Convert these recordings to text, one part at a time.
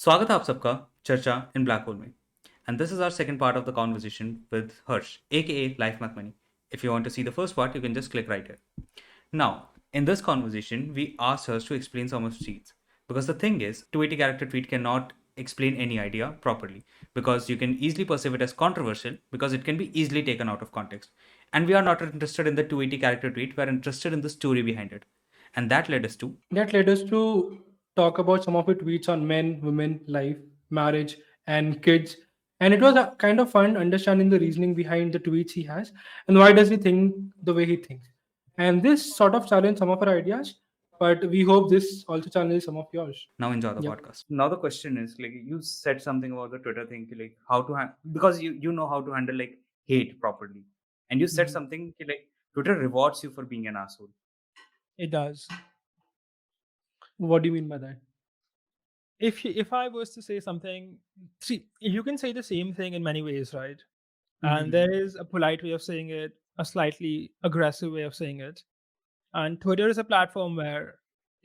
स्वागत है आप सबका चर्चा इन ब्लैक होल में and this is our second part of the conversation with Harsh aka Life Math Money. If you want to see the first part you can just click right here. Now in this conversation we asked Harsh to explain some of the tweets because the thing is 280 character tweet cannot explain any idea properly because you can easily perceive it as controversial because it can be easily taken out of context, and we are not interested in the 280 character tweet, we are interested in the story behind it, and that led us to That led us to talk about some of the tweets on men, women, life, marriage, and kids. And it was a kind of fun understanding the reasoning behind the tweets he has and why does he think the way he thinks. And this sort of challenged some of our ideas, but we hope this also challenges some of yours. now enjoy the Yep. podcast. Now the question is, like, you said something about the Twitter thing, like how to because you know how to handle like hate properly, and you said Mhm. something like Twitter rewards you for being an asshole. It does. What do you mean by that? If I was to say something, see, you can say the same thing in many ways, right? And Mhm. there is a polite way of saying it, a slightly aggressive way of saying it. And Twitter is a platform where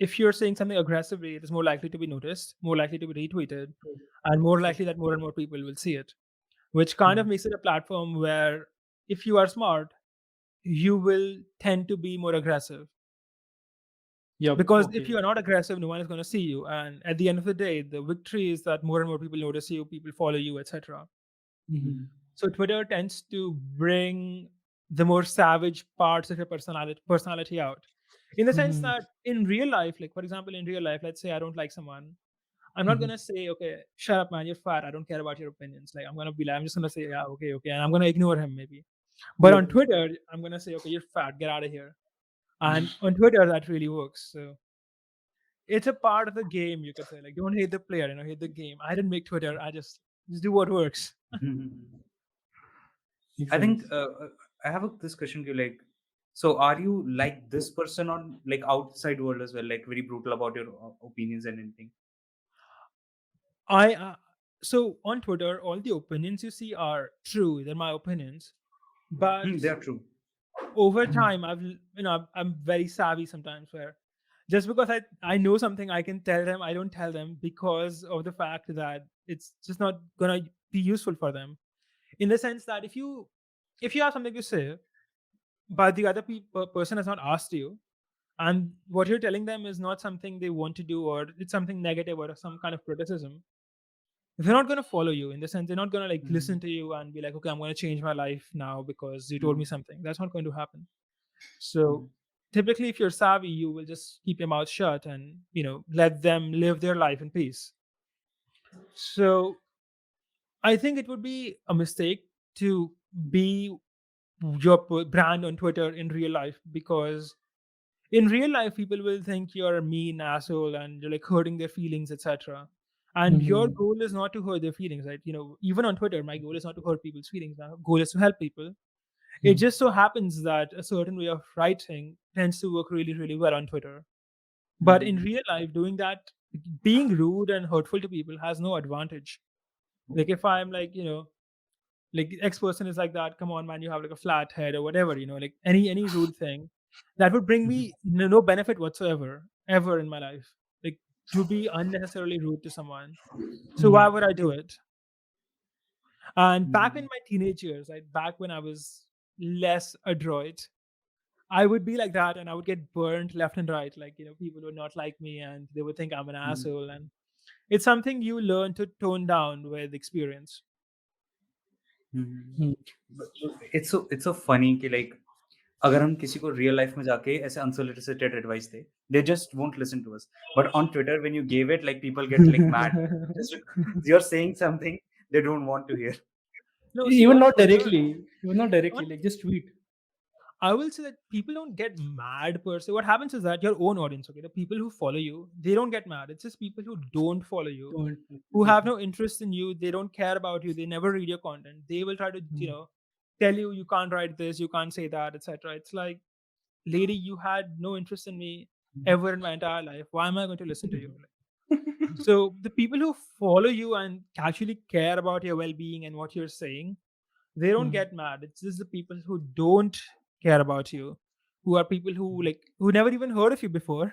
if you're saying something aggressively, it is more likely to be noticed, more likely to be retweeted, True. and more True. likely that more and more people will see it, which kind of Mhm. makes it a platform where if you are smart, you will tend to be more aggressive. Yep. Because if Okay. you are not aggressive, no one is going to see you. And at the end of the day, the victory is that more and more people notice you, people follow you, etc. Mhm. So Twitter tends to bring the more savage parts of your personality out. In the sense Mhm. that in real life, like for example, in real life, let's say I don't like someone. I'm not Mhm. gonna say, okay, shut up, man, you're fat. I don't care about your opinions. Like I'm gonna be like, I'm just gonna say, yeah, okay, okay, and I'm gonna ignore him maybe. But Yep. on Twitter, I'm gonna say, okay, you're fat, get out of here. And on Twitter, that really works. So it's a part of the game, you could say. Like, don't hate the player, hate the game. I didn't make Twitter. I just do what works. Makes I think sense. I have this question to you, like, so are you like this person on like outside world as well, like very brutal about your opinions and anything? I So on Twitter, all the opinions you see are true. They're my opinions. But They are true. over Mhm. time, I'm very savvy sometimes where just because I know something, I can tell them I don't tell them because of the fact that it's just not gonna be useful for them. In the sense that if you have something to say, but the other person has not asked you, and what you're telling them is not something they want to do, or it's something negative or some kind of criticism, they're not going to follow you. In the sense, they're not going to like listen Mhm. to you and be like, okay, I'm going to change my life now because you told me Mhm. something. That's not going to happen. So Mhm. typically, if you're savvy, you will just keep your mouth shut and let them live their life in peace. So I think it would be a mistake to be your brand on Twitter in real life, because in real life people will think you're a mean asshole and you're like hurting their feelings, etc. And your Mhm. goal is not to hurt their feelings, right? Even on Twitter, my goal is not to hurt people's feelings. My goal is to help people. It Mhm. just so happens that a certain way of writing tends to work really, really well on Twitter. But in Mhm. real life, doing that, being rude and hurtful to people has no advantage. Like if I'm like, like X person is like that, come on, man, you have like a flat head or whatever, like any rude thing that would bring Mhm. me no benefit whatsoever ever in my life. Like to be unnecessarily rude to someone. So why Mhm. would I do it? And back in Mhm. my teenage years, right, back when I was less adroit, I would be like that and I would get burned left and right. Like, people would not like me and they would think I'm an Mhm. asshole. And it's something you learn to tone down with experience. Mhm. Mhm. It's so funny कि like अगर हम किसी को real life में जाके ऐसे unsolicited advice they, they just won't listen to us. But on Twitter, when you gave it, like people get like mad just because you're saying something they don't want to hear. No, see, Even on not Twitter, directly. Even not directly. on Like just tweet. I will say that people don't get mad per se. What happens is that your own audience, okay, the people who follow you, they don't get mad. It's just people who don't follow you, Don't. who have Okay. no interest in you. They don't care about you. They never read your content. They will try to, Mhm. tell you can't write this, you can't say that, etc. It's like, lady, you had no interest in me ever in my entire life. Why am I going to listen to you? So the people who follow you and actually care about your well-being and what you're saying, they don't Mhm. get mad. It's just the people who don't care about you, who are people who never even heard of you before,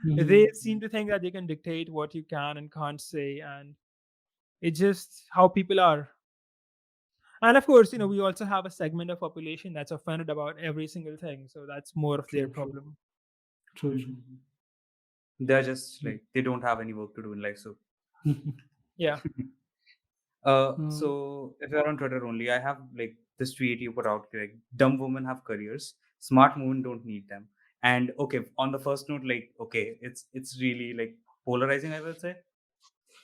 They Mhm. seem to think that they can dictate what you can and can't say, and it's just how people are. And of course, we also have a segment of population that's offended about every single thing, so that's more of their True, true, problem. true, true. Mhm. They're just like they don't have any work to do in life. So, Yeah. Mm. so if you're on Twitter only, I have like this tweet you put out like dumb women have careers, smart women don't need them. And okay, on the first note, like okay, it's really like polarizing, I will say.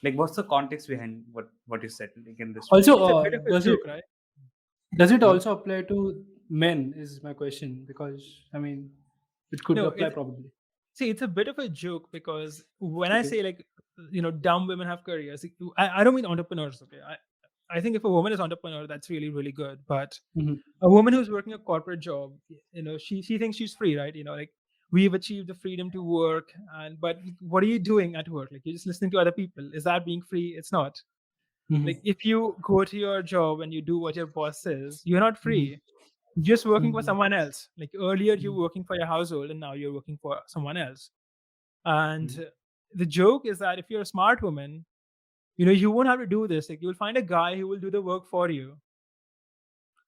Like, what's the context behind what you said like in this tweet? Also, It's a bit of a joke, right? does it What? also apply to men? Is my question, because I mean, it could No, apply probably. see, it's a bit of a joke because when I Okay. say like, dumb women have careers, I don't mean entrepreneurs. Okay, I think if a woman is entrepreneur, that's really really good. But Mhm. a woman who's working a corporate job, she thinks she's free, right? Like we've achieved the freedom to work, and but what are you doing at work? Like you're just listening to other people. Is that being free? It's not. Like Mhm. if you go to your job and you do what your boss says, you're not Mhm. free. You're just working for Mhm. someone else. Like earlier, you Mhm. were working for your household, and now you're working for someone else. And Mhm. the joke is that if you're a smart woman, you won't have to do this. Like you'll find a guy who will do the work for you.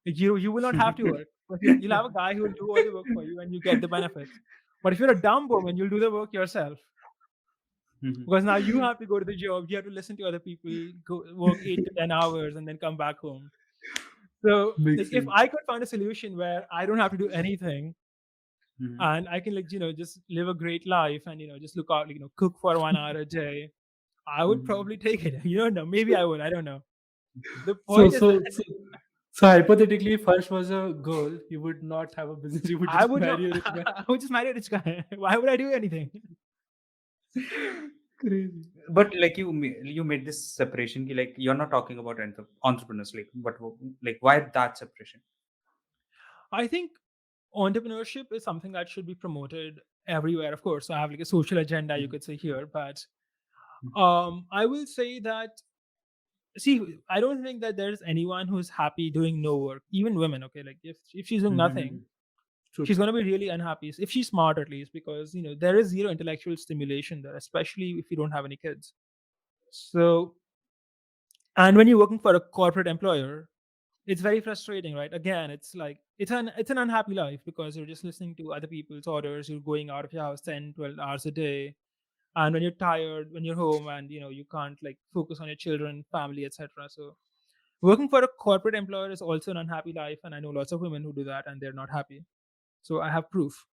Like you will not have to work, but you'll have a guy who will do all the work for you, and you get the benefits. But if you're a dumb woman, you'll do the work yourself Mhm. because now you have to go to the job. You have to listen to other people, go work 8 to 10 hours, and then come back home. So like Makes if sense. I could find a solution where I don't have to do anything Mhm. and I can like just live a great life and just look out, like, cook for 1 hour a day, I would Mhm. probably take it. You don't know. Maybe I would. I don't know. The So, point is so, that so, so hypothetically, if Harsh was a girl, you would not have a business. You would I just would not. marry a rich guy. I would just marry a rich guy. Why would I do anything? Crazy. But like you made this separation ki, like you're not talking about entrepreneurs like but like why that separation? I think entrepreneurship is something that should be promoted everywhere. Of course, I have like a social agenda, you Mhm. could say here, but Mhm. I will say that see, I don't think that there's anyone who's happy doing no work. Even women, okay, like if she's doing nothing, Mhm. True, she's true. going to be really unhappy if she's smart at least because there is zero intellectual stimulation there, especially if you don't have any kids. So, and when you're working for a corporate employer, it's very frustrating, right? Again, it's like it's an unhappy life because you're just listening to other people's orders. You're going out of your house 10, 12 hours a day, and when you're tired, when you're home, and you can't like focus on your children, family, etc. So working for a corporate employer is also an unhappy life, and I know lots of women who do that and they're not happy. So I have proof.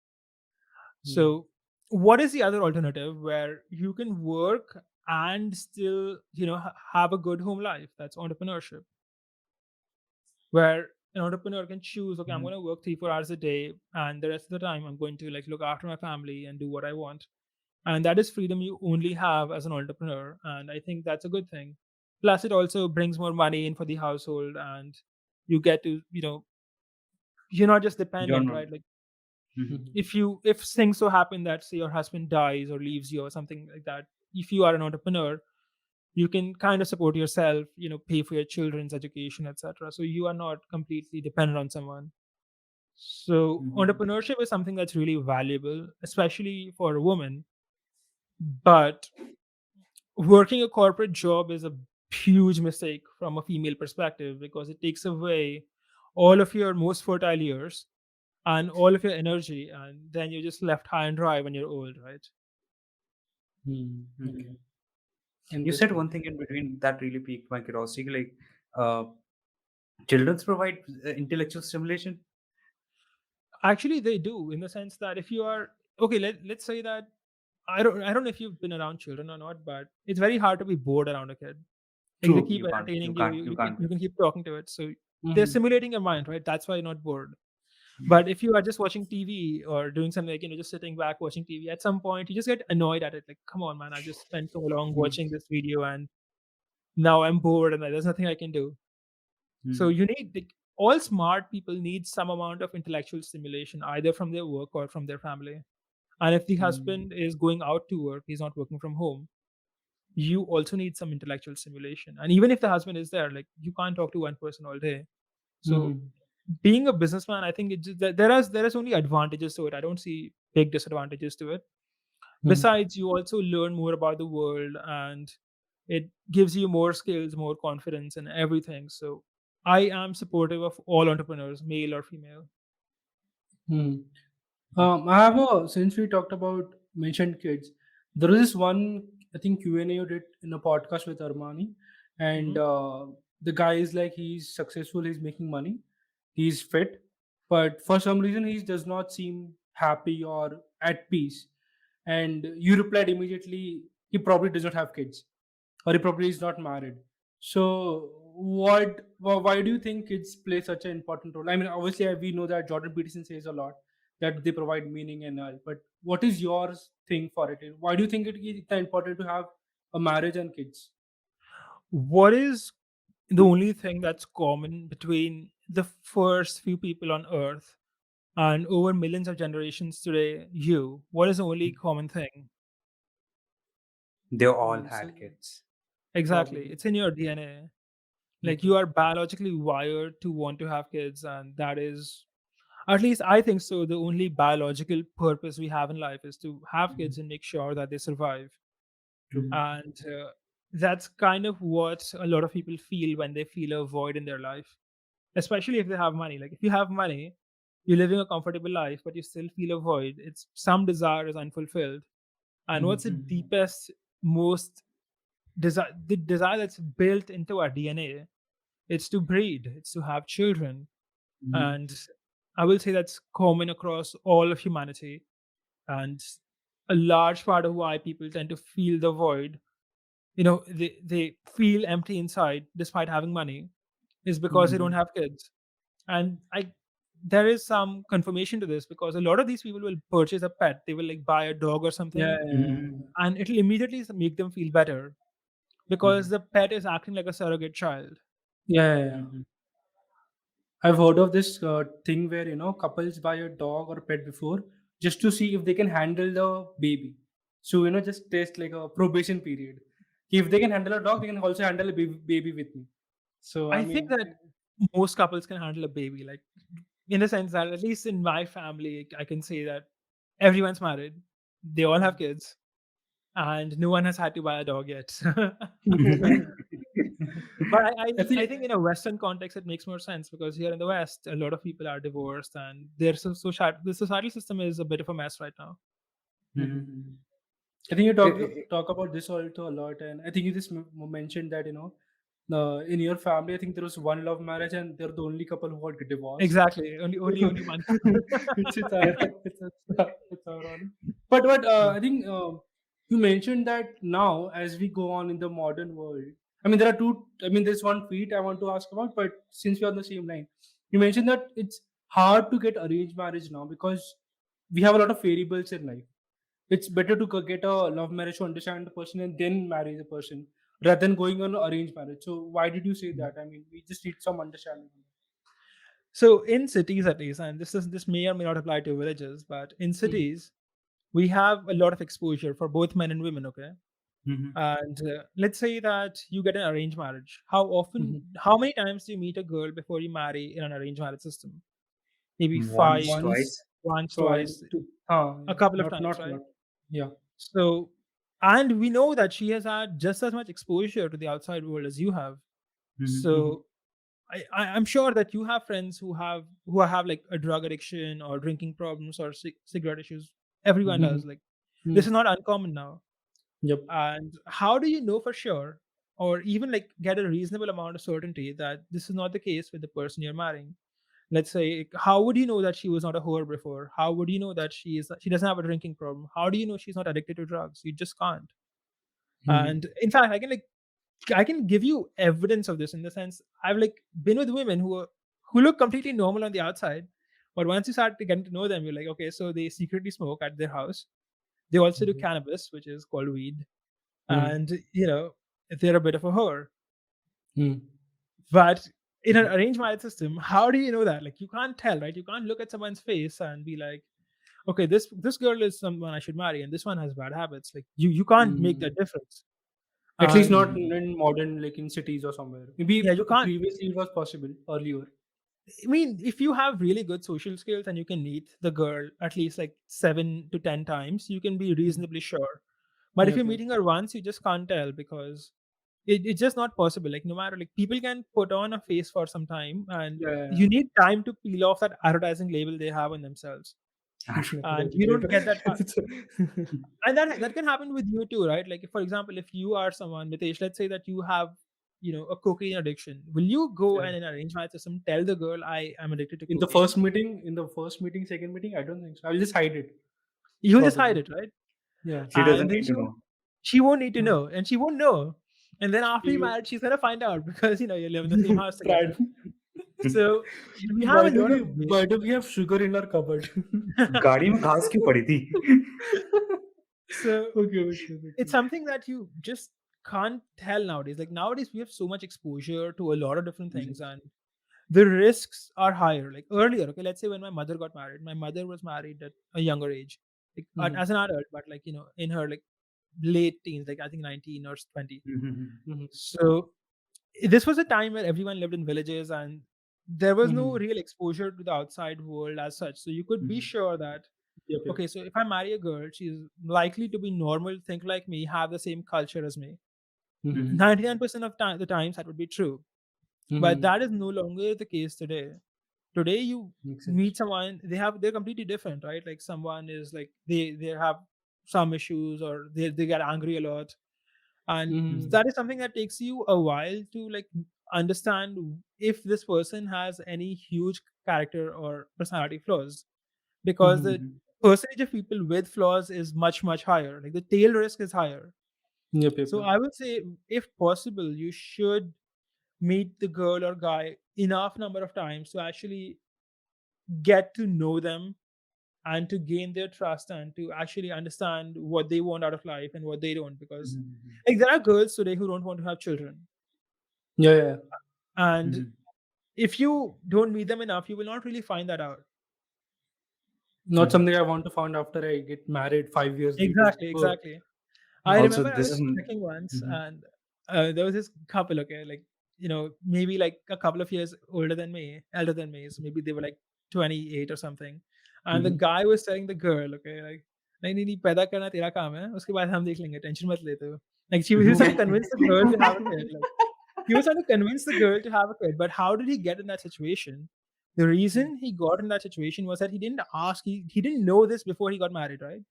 Hmm. So what is the other alternative where you can work and still have a good home life? That's entrepreneurship, where an entrepreneur can choose, okay, I'm Mhm. going to work 3 4 hours a day, and the rest of the time I'm going to like look after my family and do what I want. And that is freedom you only have as an entrepreneur, and I think that's a good thing. Plus it also brings more money in for the household, and you get to you're not just You're dependent, not. right? Like Mhm. Mhm. if things so happen that say your husband dies or leaves you or something like that, if you are an entrepreneur, you can kind of support yourself, pay for your children's education, etc. So you are not completely dependent on someone. So Mhm. entrepreneurship is something that's really valuable, especially for a woman. But working a corporate job is a huge mistake from a female perspective because it takes away all of your most fertile years and all of your energy, and then you're just left high and dry when you're old, right? Hmm. Okay. Mhm. You said Interesting. one thing in between that really piqued my curiosity. Like, uh, children's provide intellectual stimulation. Actually, they do, in the sense that if you are okay, let's say that I don't know if you've been around children or not, but it's very hard to be bored around a kid. Like they True, keep you can't, you entertaining you, can't, you, you you, can, can't. you can keep talking to it. So they're Hmm. simulating your mind, right? That's why you're not bored. But if you are just watching TV or doing something like, just sitting back watching TV, at some point you just get annoyed at it. Like, come on, man, I've just spent so long Hmm. watching this video and now I'm bored and there's nothing I can do. So Mhm. you need like, all smart people need some amount of intellectual stimulation, either from their work or from their family. And if the Mhm. husband is going out to work, he's not working from home, you also need some intellectual stimulation. And even if the husband is there, like you can't talk to one person all day. So Hmm. being a businessman, I think there is only advantages to it. I don't see big disadvantages to it. Mm-hmm. Besides, you also learn more about the world, and it gives you more skills, more confidence, and everything. So I am supportive of all entrepreneurs, male or female. I have a since we talked about mentioned kids, there is this one I think Q&A you did in a podcast with Armani, and Hmm. the guy is like he's successful, he's making money, he's fit, but for some reason he does not seem happy or at peace. And you replied immediately, he probably does not have kids, or he probably is not married. So why do you think kids play such an important role? I mean, obviously we know that Jordan Peterson says a lot that they provide meaning and all, but what is your thing for it? Why do you think it is important to have a marriage and kids? What is the only thing that's common between the first few people on Earth and over millions of generations today? You. What is the only common thing? They all So had kids. Exactly. probably. It's in your DNA. Like Okay. you are biologically wired to want to have kids, and that is, at least I think so, the only biological purpose we have in life is to have kids and make sure that they survive. True. And that's kind of what a lot of people feel when they feel a void in their life, especially if they have money. Like if you have money, you're living a comfortable life, but you still feel a void. It's some desire is unfulfilled. And what's the Mhm. deepest, most desire, the desire that's built into our DNA? It's to breed, it's to have children. Mhm. And I will say that's common across all of humanity. And a large part of why people tend to feel the void, they feel empty inside despite having money, is because they don't Mhm. have kids. And there is some confirmation to this, because a lot of these people will purchase a pet. They will like buy a dog or Yeah, something, yeah, and it'll immediately make them feel better because the pet is acting like a surrogate child. yeah, yeah, yeah. I've heard of this thing where couples buy a dog or a pet before just to see if they can handle the baby. So just test like a probation period. If they can handle a dog, they can also handle a baby with me. So I I think mean, that most couples can handle a baby, like in the sense that at least in my family, I can say that everyone's married, they all have kids, and no one has had to buy a dog yet. But I I think think in a Western context, it makes more sense because here in the West, a lot of people are divorced, and the societal system is a bit of a mess right now. Mhm. I think you Eh, eh, eh, talk about this also a lot, and I think you just mentioned that in your family, I think there was one love marriage, and they're the only couple who got divorced. Exactly, only one couple. it's it's ironic. But I think you mentioned that now as we go on in the modern world, I mean there are two. I mean there's one feat I want to ask about, but since we're on the same line, you mentioned that it's hard to get arranged marriage now because we have a lot of variables in life. It's better to get a love marriage to understand the person and then marry the person rather than going on an arranged marriage. So why did you say that? I mean, we just need some understanding. So in cities, at least, and this may or may not apply to villages, but in Mhm. cities, we have a lot of exposure for both men and women. Okay, mhm. and let's say that you get an arranged marriage. Mhm. How many times do you meet a girl before you marry in an arranged marriage system? Maybe Once, five, Once, twice. once, twice, twice, two. a couple of Not times, not right? lot. Yeah. So, and we know that she has had just as much exposure to the outside world as you have. Mhm. Mhm. So, I'm sure that you have friends who have like a drug addiction or drinking problems or cigarette issues. Everyone Mhm. does. Like this Mhm. is not uncommon now. Yep. And how do you know for sure, or even like get a reasonable amount of certainty that this is not the case with the person you're marrying? Let's say, how would you know that she was not a whore before? How would you know that she doesn't have a drinking problem? How do you know she's not addicted to drugs? You just can't. Mhm. And in fact, I can give you evidence of this, in the sense I've like been with women who look completely normal on the outside, but once you start to getting to know them, you're like, okay, so they secretly smoke at their house. They also do Mhm. cannabis, which is called weed, Mhm. and they're a bit of a whore. Mhm. But in an arranged marriage system, how do you know that? Like you can't tell, right? You can't look at someone's face and be like, okay, this girl is someone I should marry, and this one has bad habits. Like you can't make Mhm. that difference. At least And not in modern, like in cities or somewhere. Maybe yeah, you can't. previously it was possible earlier. I mean, if you have really good social skills and you can meet the girl at least like 7 to 10 times, you can be Mm. reasonably sure. But if Yep, you're yep. meeting her once, you just can't tell because it's just not possible. Like no matter, like people can put on a face for some time, and Yeah, yeah, yeah. you need time to peel off that advertising label they have on themselves. And Advertising you don't label. get that. It's And that can happen with you too, right? Like, for example, if you are someone, Mitesh, let's say that you have, a cocaine addiction. Will you go yeah. and in an arranged marriage system tell the girl I am addicted to cocaine? In the first meeting, second meeting, I don't think so. I'll just hide it, You'll just hide probably. it, right? Yeah. She And doesn't then need to know. she won't need to Mm. know, and she won't know. And then after you You married, she's gonna find out because you live in the same house tried. together. So we have a lot of ways. Why do we have sugar in our cupboard? गाड़ी में घास क्यों पड़ी थी? So Okay, okay, it's okay. something that you just can't tell nowadays. Like nowadays, we have so much exposure to a lot of different things, and the risks are higher. Like earlier, okay, let's say when my mother got married, my mother was married at a younger age, like Mhm, as an adult, but like in her like late teens, like I think 19 or 20. mhm, So this was a time where everyone lived in villages and there was no mhm. real exposure to the outside world as such. So you could be sure that Yep, yep. okay, so if I marry a girl, she's likely to be normal, think like me, have the same culture as me. Mhm, 99% of the times that would be true. But mhm. that is no longer the case today. Today you Makes meet sense. someone, they're completely different, right? Like someone is like they have some issues or they get angry a lot. And Mhm, that is something that takes you a while to like understand if this person has any huge character or personality flaws, because mhm. the percentage of people with flaws is much higher, like the tail risk is higher. Yep, yep, So yep. I would say if possible you should meet the girl or guy enough number of times to actually get to know them and to gain their trust and to actually understand what they want out of life and what they don't, because like there are girls today who don't want to have children, Yeah, yeah, yeah. and if you don't meet them enough you will not really find that out. Not something I want to find after I get married 5 years later. Oh, Exactly. I yeah. Also, remember I this was is. checking once, Mhm. and there was this couple, okay, like maybe like a couple of years elder than me, so maybe they were like 28 or something, and the Mhm. guy was telling the girl, okay, like नहीं नहीं नहीं पैदा करना तेरा काम है, उसके बाद हम देख लेंगे, टेंशन मत ले तू. Like he was trying to convince the girl to have a kid. Like he was trying to convince the girl to have a kid, but how did he get in that situation? The reason he got in that situation was that he didn't ask, he didn't know this before he got married, right?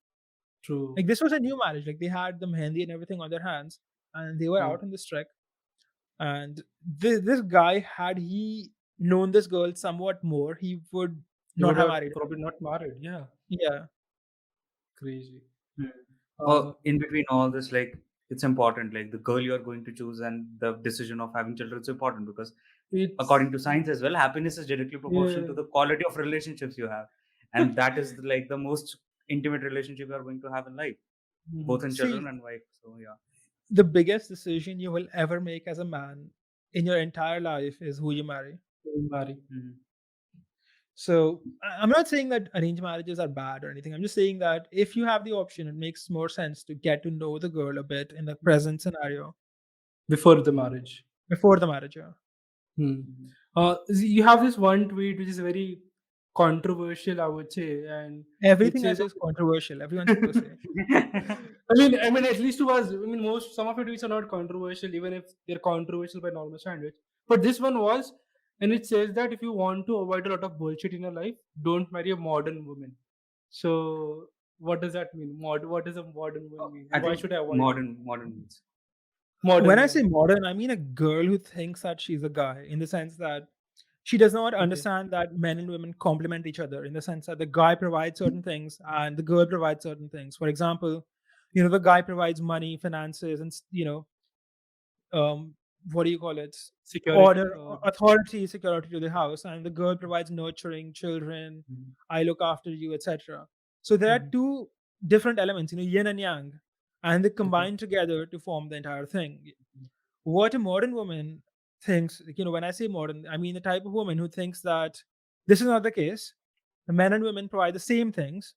True. Like this was a new marriage. Like they had the mehendi and everything on their hands, and they were Yeah. out on this trek. And this guy, had he known this girl somewhat more, he would You not would have have married her. probably not married. Yeah. Yeah. Crazy. Hmm. Uh, In between all this, like it's important, like the girl you're going to choose and the decision of having children is important because, it's according to science as well, happiness is directly proportional yeah. to the quality of relationships you have, and that is like the most intimate relationship you are going to have in life, both Mhm. in children See, and wife. So yeah. the biggest decision you will ever make as a man in your entire life is who you marry. Marry. Mhm. So I'm not saying that arranged marriages are bad or anything. I'm just saying that if you have the option, it makes more sense to get to know the girl a bit in the present scenario Before the marriage. before the marriage. Yeah. Hmm. You have this one tweet which is very controversial, I would say, and it Everything I says, say is controversial. Everyone's supposed to say. I mean, at least to us, I mean, most some of your tweets are not controversial, even if they're controversial by normal standards. But this one was, and it says that if you want to avoid a lot of bullshit in your life, don't marry a modern woman. So, what does that mean? What does a modern woman mean, I and why think should I avoid it? modern means. When Modern, I yeah. say modern, I mean a girl who thinks that she's a guy, in the sense that she does not Okay. understand that men and women complement each other, in the sense that the guy provides certain things and the girl provides certain things. For example, the guy provides money, finances, and um, what do you call it? Security. Order, authority, security to the house, and the girl provides nurturing, children, Mhm. I look after you, etc. So there are Mhm. two different elements, yin and yang, and they Okay. combine together to form the entire thing. What a modern woman thinks, when I say modern, I mean the type of woman who thinks that this is not the case. The men and women provide the same things,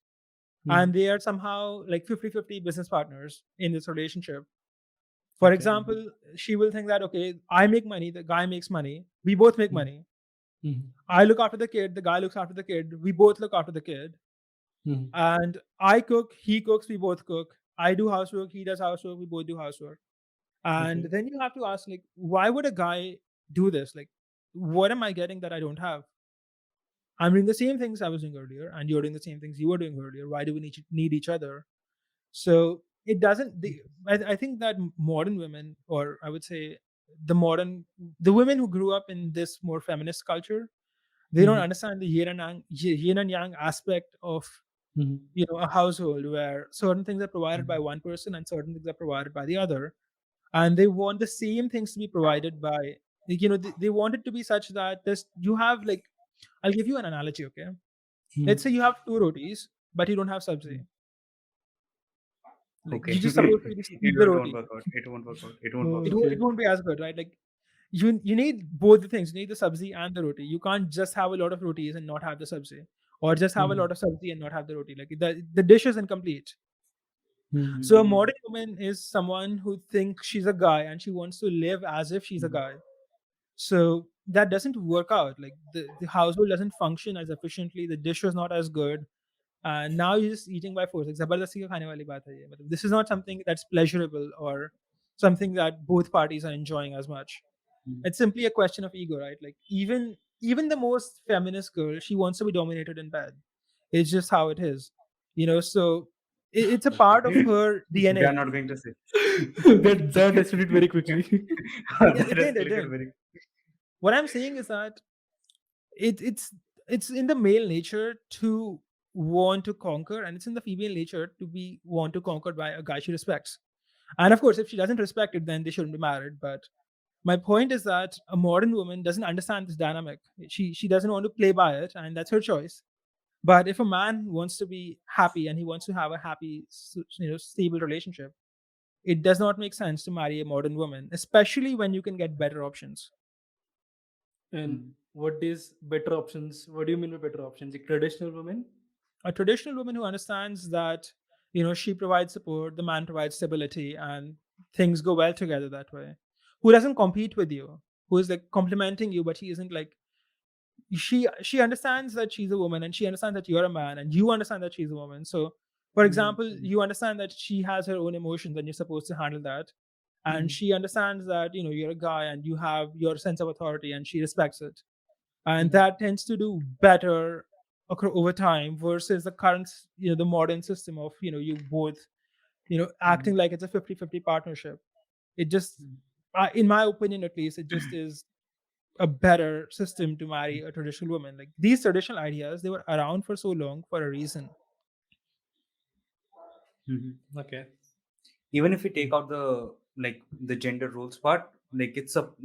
Mhm. and they are somehow like 50-50 business partners in this relationship. For Okay. example, she will think that, okay, I make money, the guy makes money, we both make Mhm. money. Mhm. I look after the kid, the guy looks after the kid, we both look after the kid. Mhm. And I cook, he cooks, we both cook. I do housework, he does housework, we both do housework. And Okay. then you have to ask, like, why would a guy do this? Like, what am I getting that I don't have? I'm doing the same things I was doing earlier, and you're doing the same things you were doing earlier. Why do we need each other? So it doesn't. I think that modern women, or I would say the women who grew up in this more feminist culture, they don't Mhm. understand the yin and yang aspect of Mhm. a household where certain things are provided by one person and certain things are provided by the other, and they want the same things to be provided by, like, they want it to be such that this you have, like, I'll give you an analogy, okay? Let's say Mhm. you have two rotis, but you don't have sabzi. Like, Okay. you're just supposed to just eat the It won't roti. work out. It won't work out. It won't work Oh, out. It okay. won't be as good, right? Like, you need both the things. You need the sabzi and the roti. You can't just have a lot of rotis and not have the sabzi, or just have a lot Mhm. of sabzi and not have the roti. Like, the dish is incomplete. Mhm. So a Mm-hmm. modern woman is someone who thinks she's a guy and she wants to live as if she's a Mhm. guy. So that doesn't work out. Like, the household doesn't function as efficiently. The dish was not as good. And now you're just eating by force. Like, ज़बरदस्ती का खाने वाली बात है ये. मतलब, this is not something that's pleasurable or something that both parties are enjoying as much. It's simply a question of ego, right? Like, even the most feminist girl, she wants to be dominated in bed. It's just how it is. So it's a part of her We are DNA. not going to say. That escalated very quickly. It That did, it escalated did. very. What I'm saying is that it, it's it's in the male nature to want to conquer, and it's in the female nature to be want to conquered by a guy she respects. And of course, if she doesn't respect it, then they shouldn't be married. But my point is that a modern woman doesn't understand this dynamic. She doesn't want to play by it, and that's her choice. But if a man wants to be happy and he wants to have a happy, stable relationship, it does not make sense to marry a modern woman, especially when you can get better options. And Mhm. what is better options? What do you mean by better options? Like traditional women? A traditional woman who understands that, she provides support, the man provides stability, and things go well together that way. Who doesn't compete with you, who is like complimenting you, but she isn't like, she understands that she's a woman, and she understands that you're a man, and you understand that she's a woman. So, for Mhm. example, you understand that she has her own emotions and you're supposed to handle that. And Mhm. she understands that, you're a guy and you have your sense of authority, and she respects it. And Mhm. that tends to do better over time versus the current, the modern system of, you both, acting Mhm. like it's a 50-50 partnership. It just, Mhm. in my opinion at least, it just is a better system to marry a traditional woman. Like, these traditional ideas, they were around for so long for a reason. Mhm. Okay. Even if we take out the gender roles part, like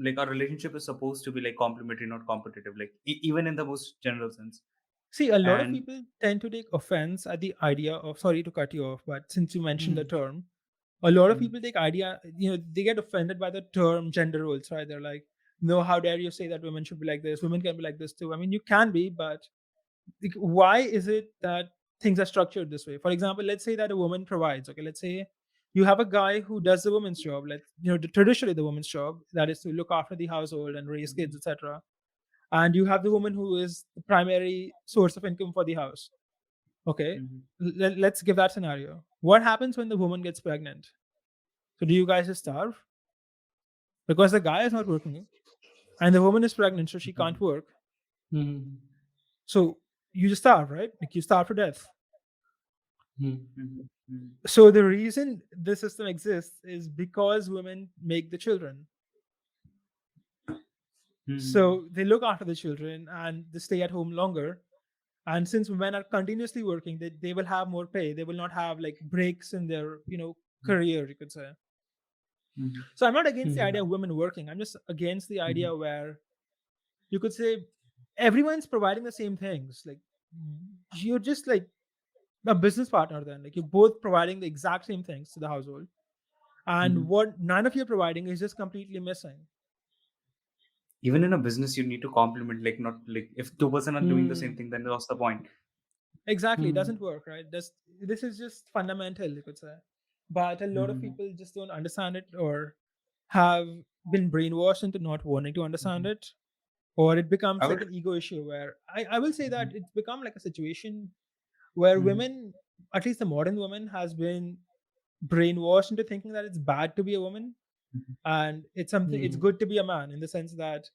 like our relationship is supposed to be like complementary, not competitive. Like even in the most general sense. See, a lot of And people tend to take offense at the idea of, sorry to cut you off, but since you mentioned the Mhm. term, a lot of Mhm. people they get offended by the term gender roles, right? They're like, no, how dare you say that women should be like this? Women can be like this too. I mean, you can be, but like, why is it that things are structured this way? For example, let's say that a woman provides. Okay, let's say you have a guy who does the woman's job. Traditionally the woman's job, that is to look after the household and raise kids, etc. And you have the woman who is the primary source of income for the house. Okay, Mhm. let's give that scenario. What happens when the woman gets pregnant? So do you guys just starve because the guy is not working and the woman is pregnant, so she can't Mhm. work? Mhm. So you just starve, right? Like, you starve to death. Mhm. Mhm. Mhm. So the reason the system exists is because women make the children. Mhm. So they look after the children and they stay at home longer. And since women are continuously working, they will have more pay. They will not have like breaks in their, career, you could say. Mhm. So I'm not against the idea Mhm. of women working. I'm just against the idea where you could say everyone's providing the same things. Like, you're just like a business partner then. Like, you're both providing the exact same things to the household. And Mhm. what none of you are providing is just completely missing. Even in a business, you need to complement. Like not like if two-person are doing the same Mhm. thing, then what's the point? Exactly, it Mhm. doesn't work, right? This is just fundamental, you could say. But a lot of Mhm. people just don't understand it, or have been brainwashed into not wanting to understand Mhm. it. or it becomes I like would. an ego issue where I will say that it's become like a situation where Mhm. women, at least the modern woman, has been brainwashed into thinking that it's bad to be a woman, Mhm. and it's Mm. good to be a man, in the sense that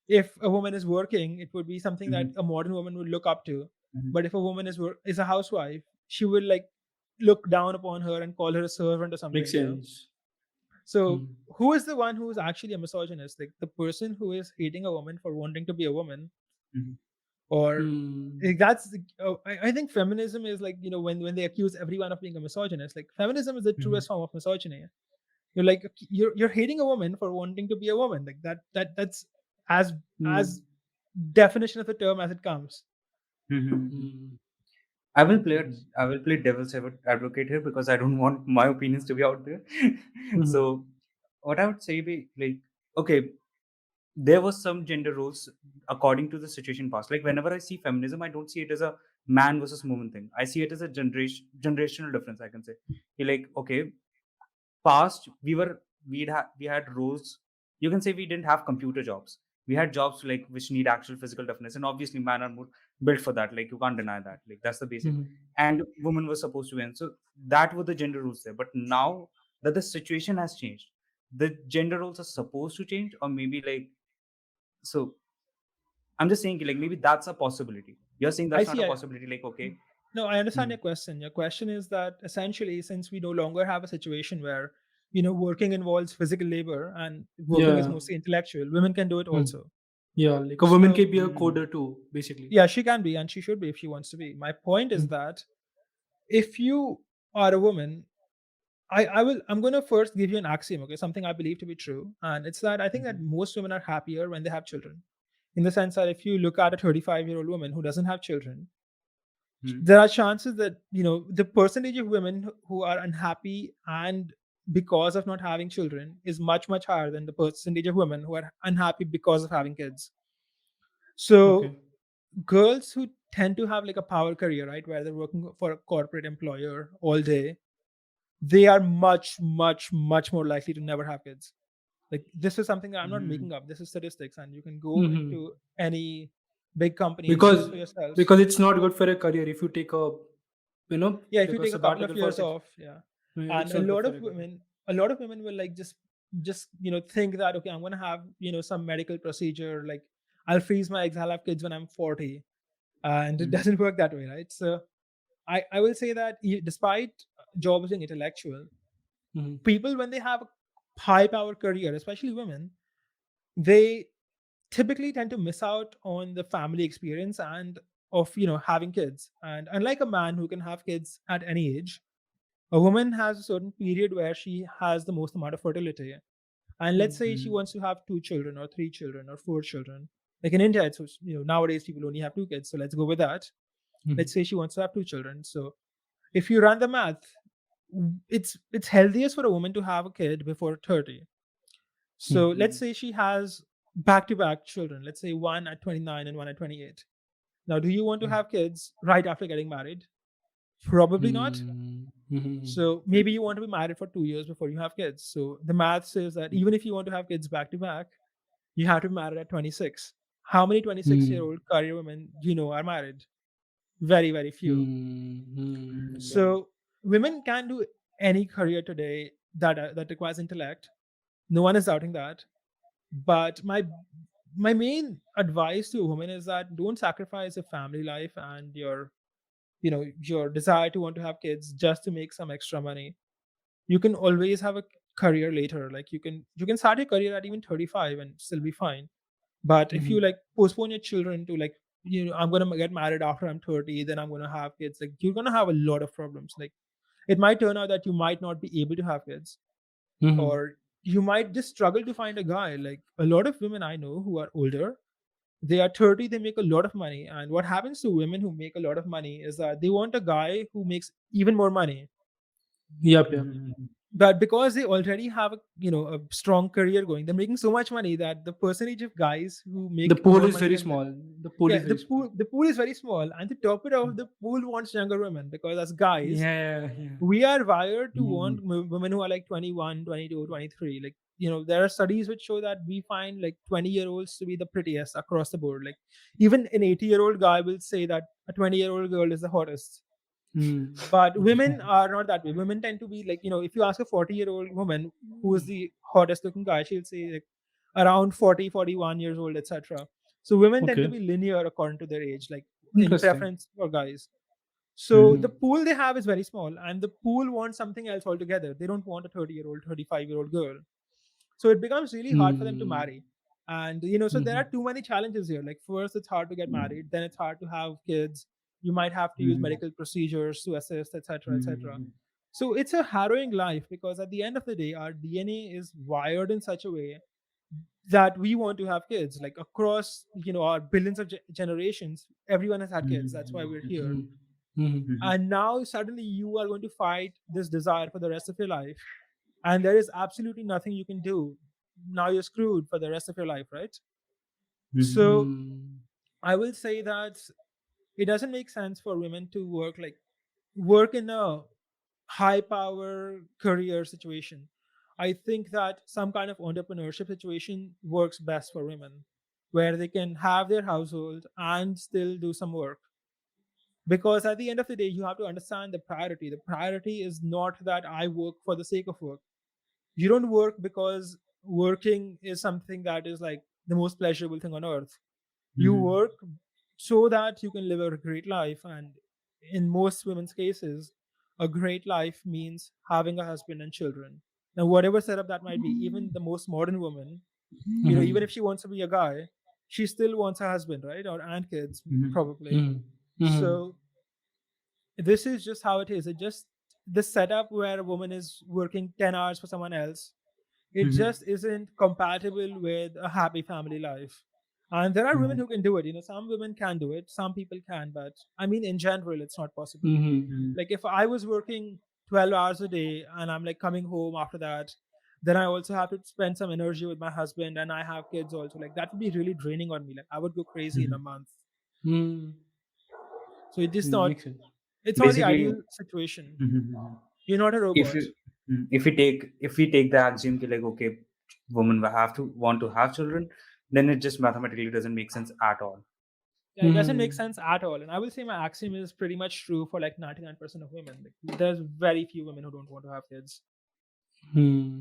if a woman is working, it would be something that Mhm. a modern woman would look up to. Mhm. But if a woman is a housewife, she will like look down upon her and call her a servant or Makes something. sense. So Mm. who is the one who is actually a misogynist? Like the person who is hating a woman for wanting to be a woman, Mhm. or Mm. like, that's I think feminism is like, when they accuse everyone of being a misogynist, like feminism is the Mhm. truest form of misogyny. You're like, you're hating a woman for wanting to be a woman, like that's as Mm. as definition of the term as it comes. Mhm. Mm. I will play Okay. I will play devil's advocate here because I don't want my opinions to be out there. Mhm. So what I would say be like, okay, there was some gender roles according to the situation past. Like whenever I see feminism, I don't see it as a man versus woman thing. I see it as a generational difference. I can say, you're like, okay, past we had roles. You can say we didn't have computer jobs. We had jobs like which need actual physical toughness, and obviously men are more built for that. Like you can't deny that. Like that's the basic. Mhm. And women were supposed to win. So that were the gender roles there. But now that the situation has changed, the gender roles are supposed to change, or maybe like so. I'm just saying like maybe that's a possibility. You're saying I that's not see. a possibility. Like okay. No, I understand Hmm. your question. Your question is that essentially, since we no longer have a situation where working involves physical labor and working is Yeah. mostly intellectual, women can do it Mm. also. Yeah. Like a woman So can be a Hmm. coder too, basically. yeah, she can be, and she should be if she wants to be. My point is Mm. that if you are a woman, I'm gonna first give you an axiom, okay, something I believe to be true, and it's that I think that most women are happier when they have children. In the sense that if you look at a 35-year-old woman who doesn't have children, Hmm. there are chances that the percentage of women who are unhappy and because of not having children is much much higher than the percentage of women who are unhappy because of having kids. So Okay. girls who tend to have like a power career, right, where they're working for a corporate employer all day, they are much much much more likely to never have kids. Like this is something that I'm not Hmm. making up, this is statistics, and you can go Hmm. into any big company and see this Because for yourselves. because it's not good for a career if you take a Yeah, if like you a take a couple of sabbatical for years six. off, yeah. And It's a not good lot for of a career. women a lot of women will like just think that, okay, I'm going to have some medical procedure, like I'll freeze my eggs, I'll have kids when I'm 40. And it Hmm. doesn't work that way, right? So I will say that despite jobs being intellectual, Hmm. people, when they have a high power career, especially women, they typically tend to miss out on the family experience and of having kids. And unlike a man who can have kids at any age, a woman has a certain period where she has the most amount of fertility. And let's say she Hmm. wants to have two children or three children or four children. Like in India, it's nowadays people only have two kids, so let's go with that. Hmm. Let's say she wants to have two children. So if you run the math, it's healthiest for a woman to have a kid before 30. So let's Hmm. say she has back to back children. Let's say one at 29 and one at 28. Now, do you want to have kids right after getting married? Probably not. Hmm. Hmm. So maybe you want to be married for 2 years before you have kids. So the math says that even if you want to have kids back to back, you have to be married at 26. How many 26-year-old career women are married? Very, very few. Hmm. Okay. So women can do any career today that requires intellect. No one is doubting that. But my main advice to a woman is that don't sacrifice your family life and your desire to want to have kids just to make some extra money. You can always have a career later. Like you can start your career at even 35 and still be fine. But if you Hmm. like postpone your children to like I'm going to get married after I'm 30, then I'm going to have kids, like you're going to have a lot of problems. Like it might turn out that you might not be able to have kids, Hmm. or you might just struggle to find a guy. Like a lot of women I know who are older, they are 30, they make a lot of money, and what happens to women who make a lot of money is that they want a guy who makes even more money. Yep. Yep. Hmm. But because they already have a strong career going, they're making so much money that the percentage of guys who The make pool more is money very than them, small. The pool yeah, is the very small. pool is very small, and to top it off, the pool wants younger women, because as guys Yeah. Yeah. we are wired to want Hmm. women who are like 21, 22, 23. Like there are studies which show that we find like 20-year-olds to be the prettiest across the board. Like even an 80-year-old guy will say that a 20-year-old girl is the hottest. Hmm. But women are not that way. Women tend to be like, if you ask a 40-year-old woman who is the hottest looking guy, she'll say like around 40, 41 years old, etc. So women tend to Okay. be linear according to their age, like in Interesting. preference for guys. So the Mhm. pool they have is very small, and the pool wants something else altogether. They don't want a 30-year-old, 35-year-old girl. So it becomes really hard for them to Hmm. marry. And so there Hmm. are too many challenges here. Like first, it's hard to get married, then it's hard to have kids. You might have to use Mhm. medical procedures to assist, etc., etc. Mhm. So it's a harrowing life because at the end of the day, our DNA is wired in such a way that we want to have kids. Like across, our billions of generations, everyone has had kids. That's why we're here. Hmm. Hmm. Mhm. And now suddenly you are going to fight this desire for the rest of your life, and there is absolutely nothing you can do. Now you're screwed for the rest of your life, right? Mhm. So Hmm. I will say that it doesn't make sense for women to work in a high power career situation. I think that some kind of entrepreneurship situation works best for women, where they can have their household and still do some work. Because at the end of the day, you have to understand the priority. The priority is not that I work for the sake of work. You don't work because working is something that is like the most pleasurable thing on earth. You Mhm. work so that you can live a great life. And in most women's cases, a great life means having a husband and children. Now, whatever setup that might be, even the most modern woman, even if she wants to be a guy, she still wants a husband, right? Or and kids, Mhm. probably. Hmm. Hmm. So this is just how it is. It just the setup where a woman is working 10 hours for someone else, it Mhm. just isn't compatible with a happy family life. And there are women Mhm. who can do it. Some women can do it, some people can, but I mean, in general, it's not possible. Hmm. Mhm. Like if I was working 12 hours a day and I'm like coming home after that, then I also have to spend some energy with my husband and I have kids also. Like that would be really draining on me. Like I would go crazy in a Mhm. month. Hmm. So Makes sense. it's not the Basically, ideal situation. mhm, mhm. You're not a if robot. you if we take the axiom ki, like, okay, women will have to want to have children, then it just mathematically doesn't make sense at all. Yeah, it doesn't make Hmm. sense at all. And I will say my axiom is pretty much true for like 99% of women. Like, there's very few women who don't want to have kids. Hmm.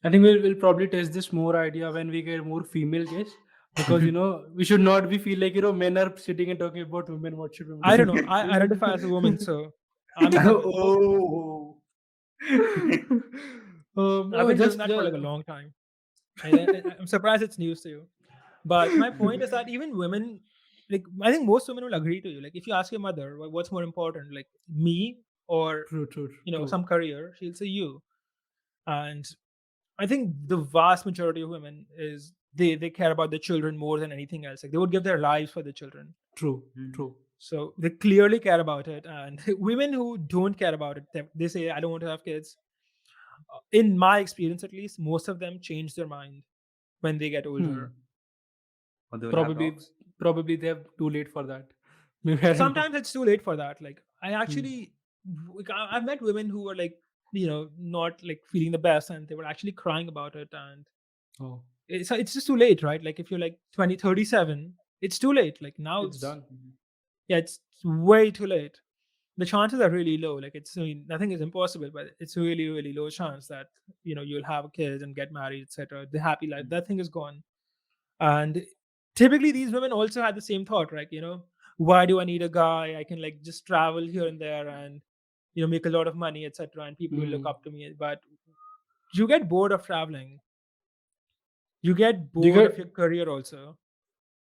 I think we'll probably test this more idea when we get more female guests, because we should not be feel like men are sitting and talking about women. What should women I don't do? know. I identify as a woman, so I mean, Oh. I've oh, been doing just that for like a long time. I'm surprised it's news to you. But my point is that even women, like I think most women will agree to you. Like if you ask your mother, What's more important, like me or true, true, true. some career?" She'll say you. And I think the vast majority of women is they care about their children more than anything else. Like they would give their lives for their children. True, Mhm. true. So they clearly care about it. And women who don't care about it, they say, "I don't want to have kids." In my experience, at least, most of them change their mind when they get older. Hmm. Or they will have Probably, dogs. probably they have too late for that. Maybe I don't know. Sometimes it's too late for that. Like I Hmm. actually, I've met women who were like, not like feeling the best, and they were actually crying about it. And Oh, it's just too late, right? Like if you're like 20, 37, it's too late. Like now it's it's done. Mhm. yeah, it's way too late. The chances are really low. Like I mean, nothing is impossible, but it's really, really low chance that you'll have a kid and get married, etc. The happy life, that thing is gone. And typically, these women also had the same thought, right? Why do I need a guy? I can like just travel here and there and make a lot of money, etc. And people will look Hmm. up to me. But you get bored of traveling. You get Do you bored of get? your career also.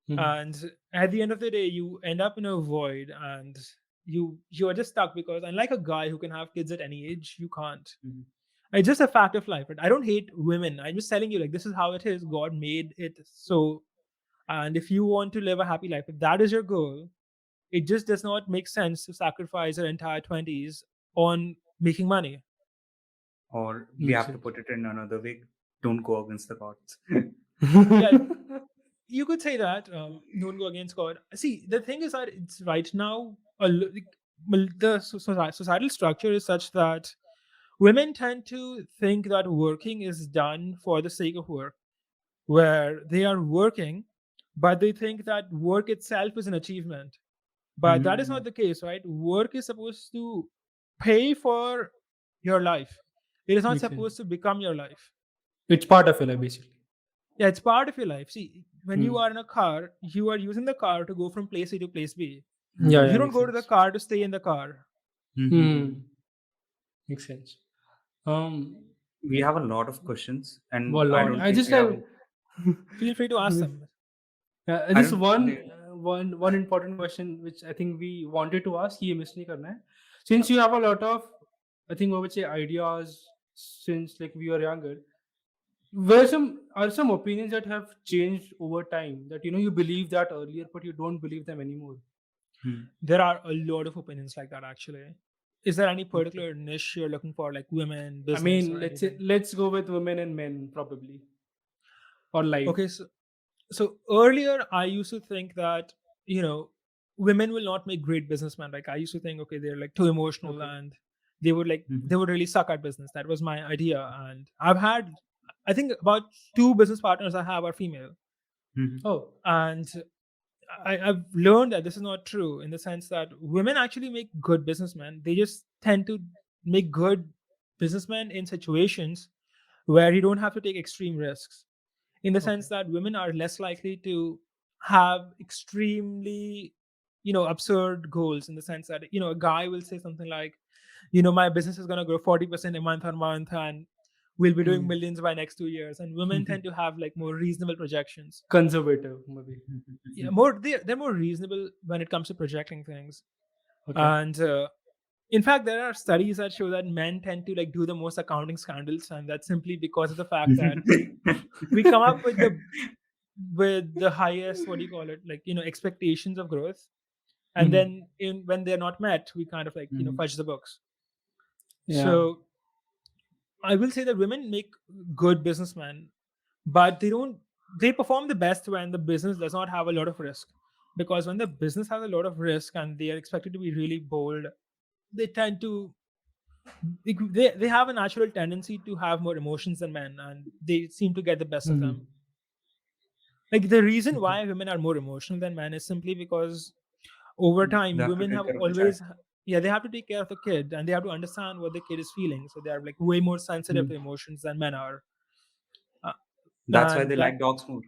Hmm. And at the end of the day, you end up in a void, and you are just stuck because unlike a guy who can have kids at any age, you can't. Mhm. It's just a fact of life. But I don't hate women. I'm just telling you, like, this is how it is. God made it so. And if you want to live a happy life, if that is your goal, it just does not make sense to sacrifice your entire 20s on making money. Or we Makes have to sense. put it in another way: don't go against the gods. Yeah, you could say that. Don't go against God. See, the thing is that it's right now, the societal structure is such that women tend to think that working is done for the sake of work, where they are working, but they think that work itself is an achievement. But that is Mm-hmm. not the case, right? Work is supposed to pay for your life. It is not Makes sense. supposed to become your life. It's part of your life, basically. Yeah, it's part of your life. See, when you Hmm. are in a car, you are using the car to go from place A to place B. Yeah, Mm-hmm. yeah, You don't makes go to the sense. car to stay in the car. Mm-hmm. Hmm. Makes sense. Um, We have a lot of questions, and well, I Lord, don't I think just we have. have Feel free to ask them. I just don't. one important question which I think we wanted to ask. ये miss नहीं करना है. Since you have a lot of, I think I would say ideas since like we were younger. Where some are some opinions that have changed over time that you believe that earlier but you don't believe them anymore. Hmm. There are a lot of opinions like that, actually. Is there any Okay. particular niche you're looking for, like women, I business, mean, or let's say anything? let's go with women and men probably or life. Okay, so earlier I used to think that, you know, women will not make great businessmen. Like I used to think, okay, they're like too emotional Okay. and they would really suck at business. That was my idea. And I think about two business partners I have are female. Mm-hmm. Oh, And I've learned that this is not true in the sense that women actually make good businessmen. They just tend to make good businessmen in situations where you don't have to take extreme risks. In the okay. sense that women are less likely to have extremely, absurd goals. In the sense that, a guy will say something like, my business is going to grow 40% a month on month, and we'll be doing Hmm. millions by next 2 years. And women tend to have like more reasonable projections. Conservative maybe. Yeah, they're more reasonable when it comes to projecting things. Okay. And in fact, there are studies that show that men tend to like do the most accounting scandals, and that's simply because of the fact that we come up with the highest, what do you call it, like, expectations of growth, and Hmm. then when they're not met, we kind of like, Mhm. fudge the books. Yeah. So I will say that women make good businessmen, but they perform the best when the business does not have a lot of risk. Because when the business has a lot of risk and they are expected to be really bold, they tend to they have a natural tendency to have more emotions than men, and they seem to get the best of them. Hmm. Like the reason Okay. why women are more emotional than men is simply because over They time have to women take have care of the child. always, yeah, they have to take care of the kid and they have to understand what the kid is feeling, so they are like way more sensitive Hmm. to emotions than men are. uh, That's why and they that like dogs more.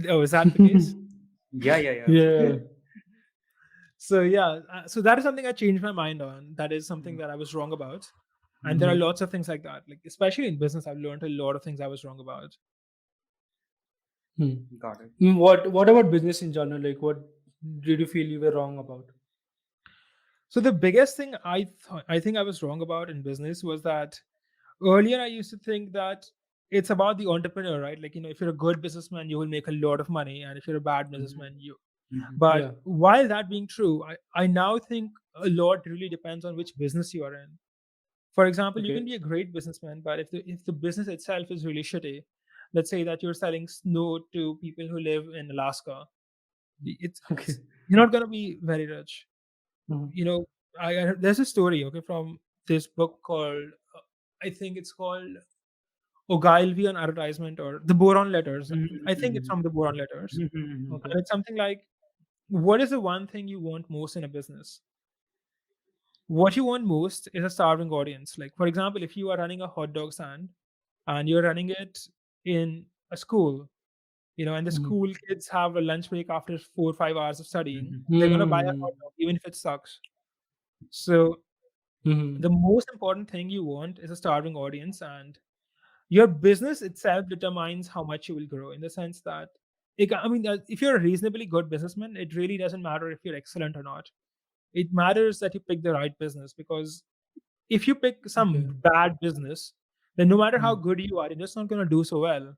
Oh, is that the case? Yeah, yeah, yeah. Yeah. So yeah, so that is something I changed my mind on. That is something that I was wrong about. And there are Mhm. Mhm. lots of things like that, like especially in business I've learned a lot of things I was wrong about. Hmm. Got it. What about business in general? Like, what did you feel you were wrong about? So the biggest thing I think I was wrong about in business was that earlier I used to think that it's about the entrepreneur, right? Like, if you're a good businessman, you will make a lot of money, and if you're a bad Mhm. businessman, you. Mhm. But Yeah. while that being true, I now think a lot really depends on which business you are in. For example, you can Okay. be a great businessman, but if the business itself is really shitty, let's say that you're selling snow to people who live in Alaska, Okay. you're not going to be very rich. Mhm. You know, there's a story, okay, from this book called, I think it's called Ogilvy on Advertisement, or the Boron Letters. I think it's Mhm. from the Boron Letters. Mhm. Okay. And it's something like, what is the one thing you want most in a business? What you want most is a starving audience. Like, for example, if you are running a hot dog stand and you're running it in a school, and the Mhm. school kids have a lunch break after 4 or 5 hours of studying, Mhm. they're going to buy a Hmm. hot dog, even if it sucks. So, the Hmm. most important thing you want is a starving audience, and your business itself determines how much you will grow, in the sense that if you're a reasonably good businessman, it really doesn't matter if you're excellent or not. It matters that you pick the right business, because if you pick Okay. some bad business, then no matter how Hmm. good you are, you're just not going to do so well.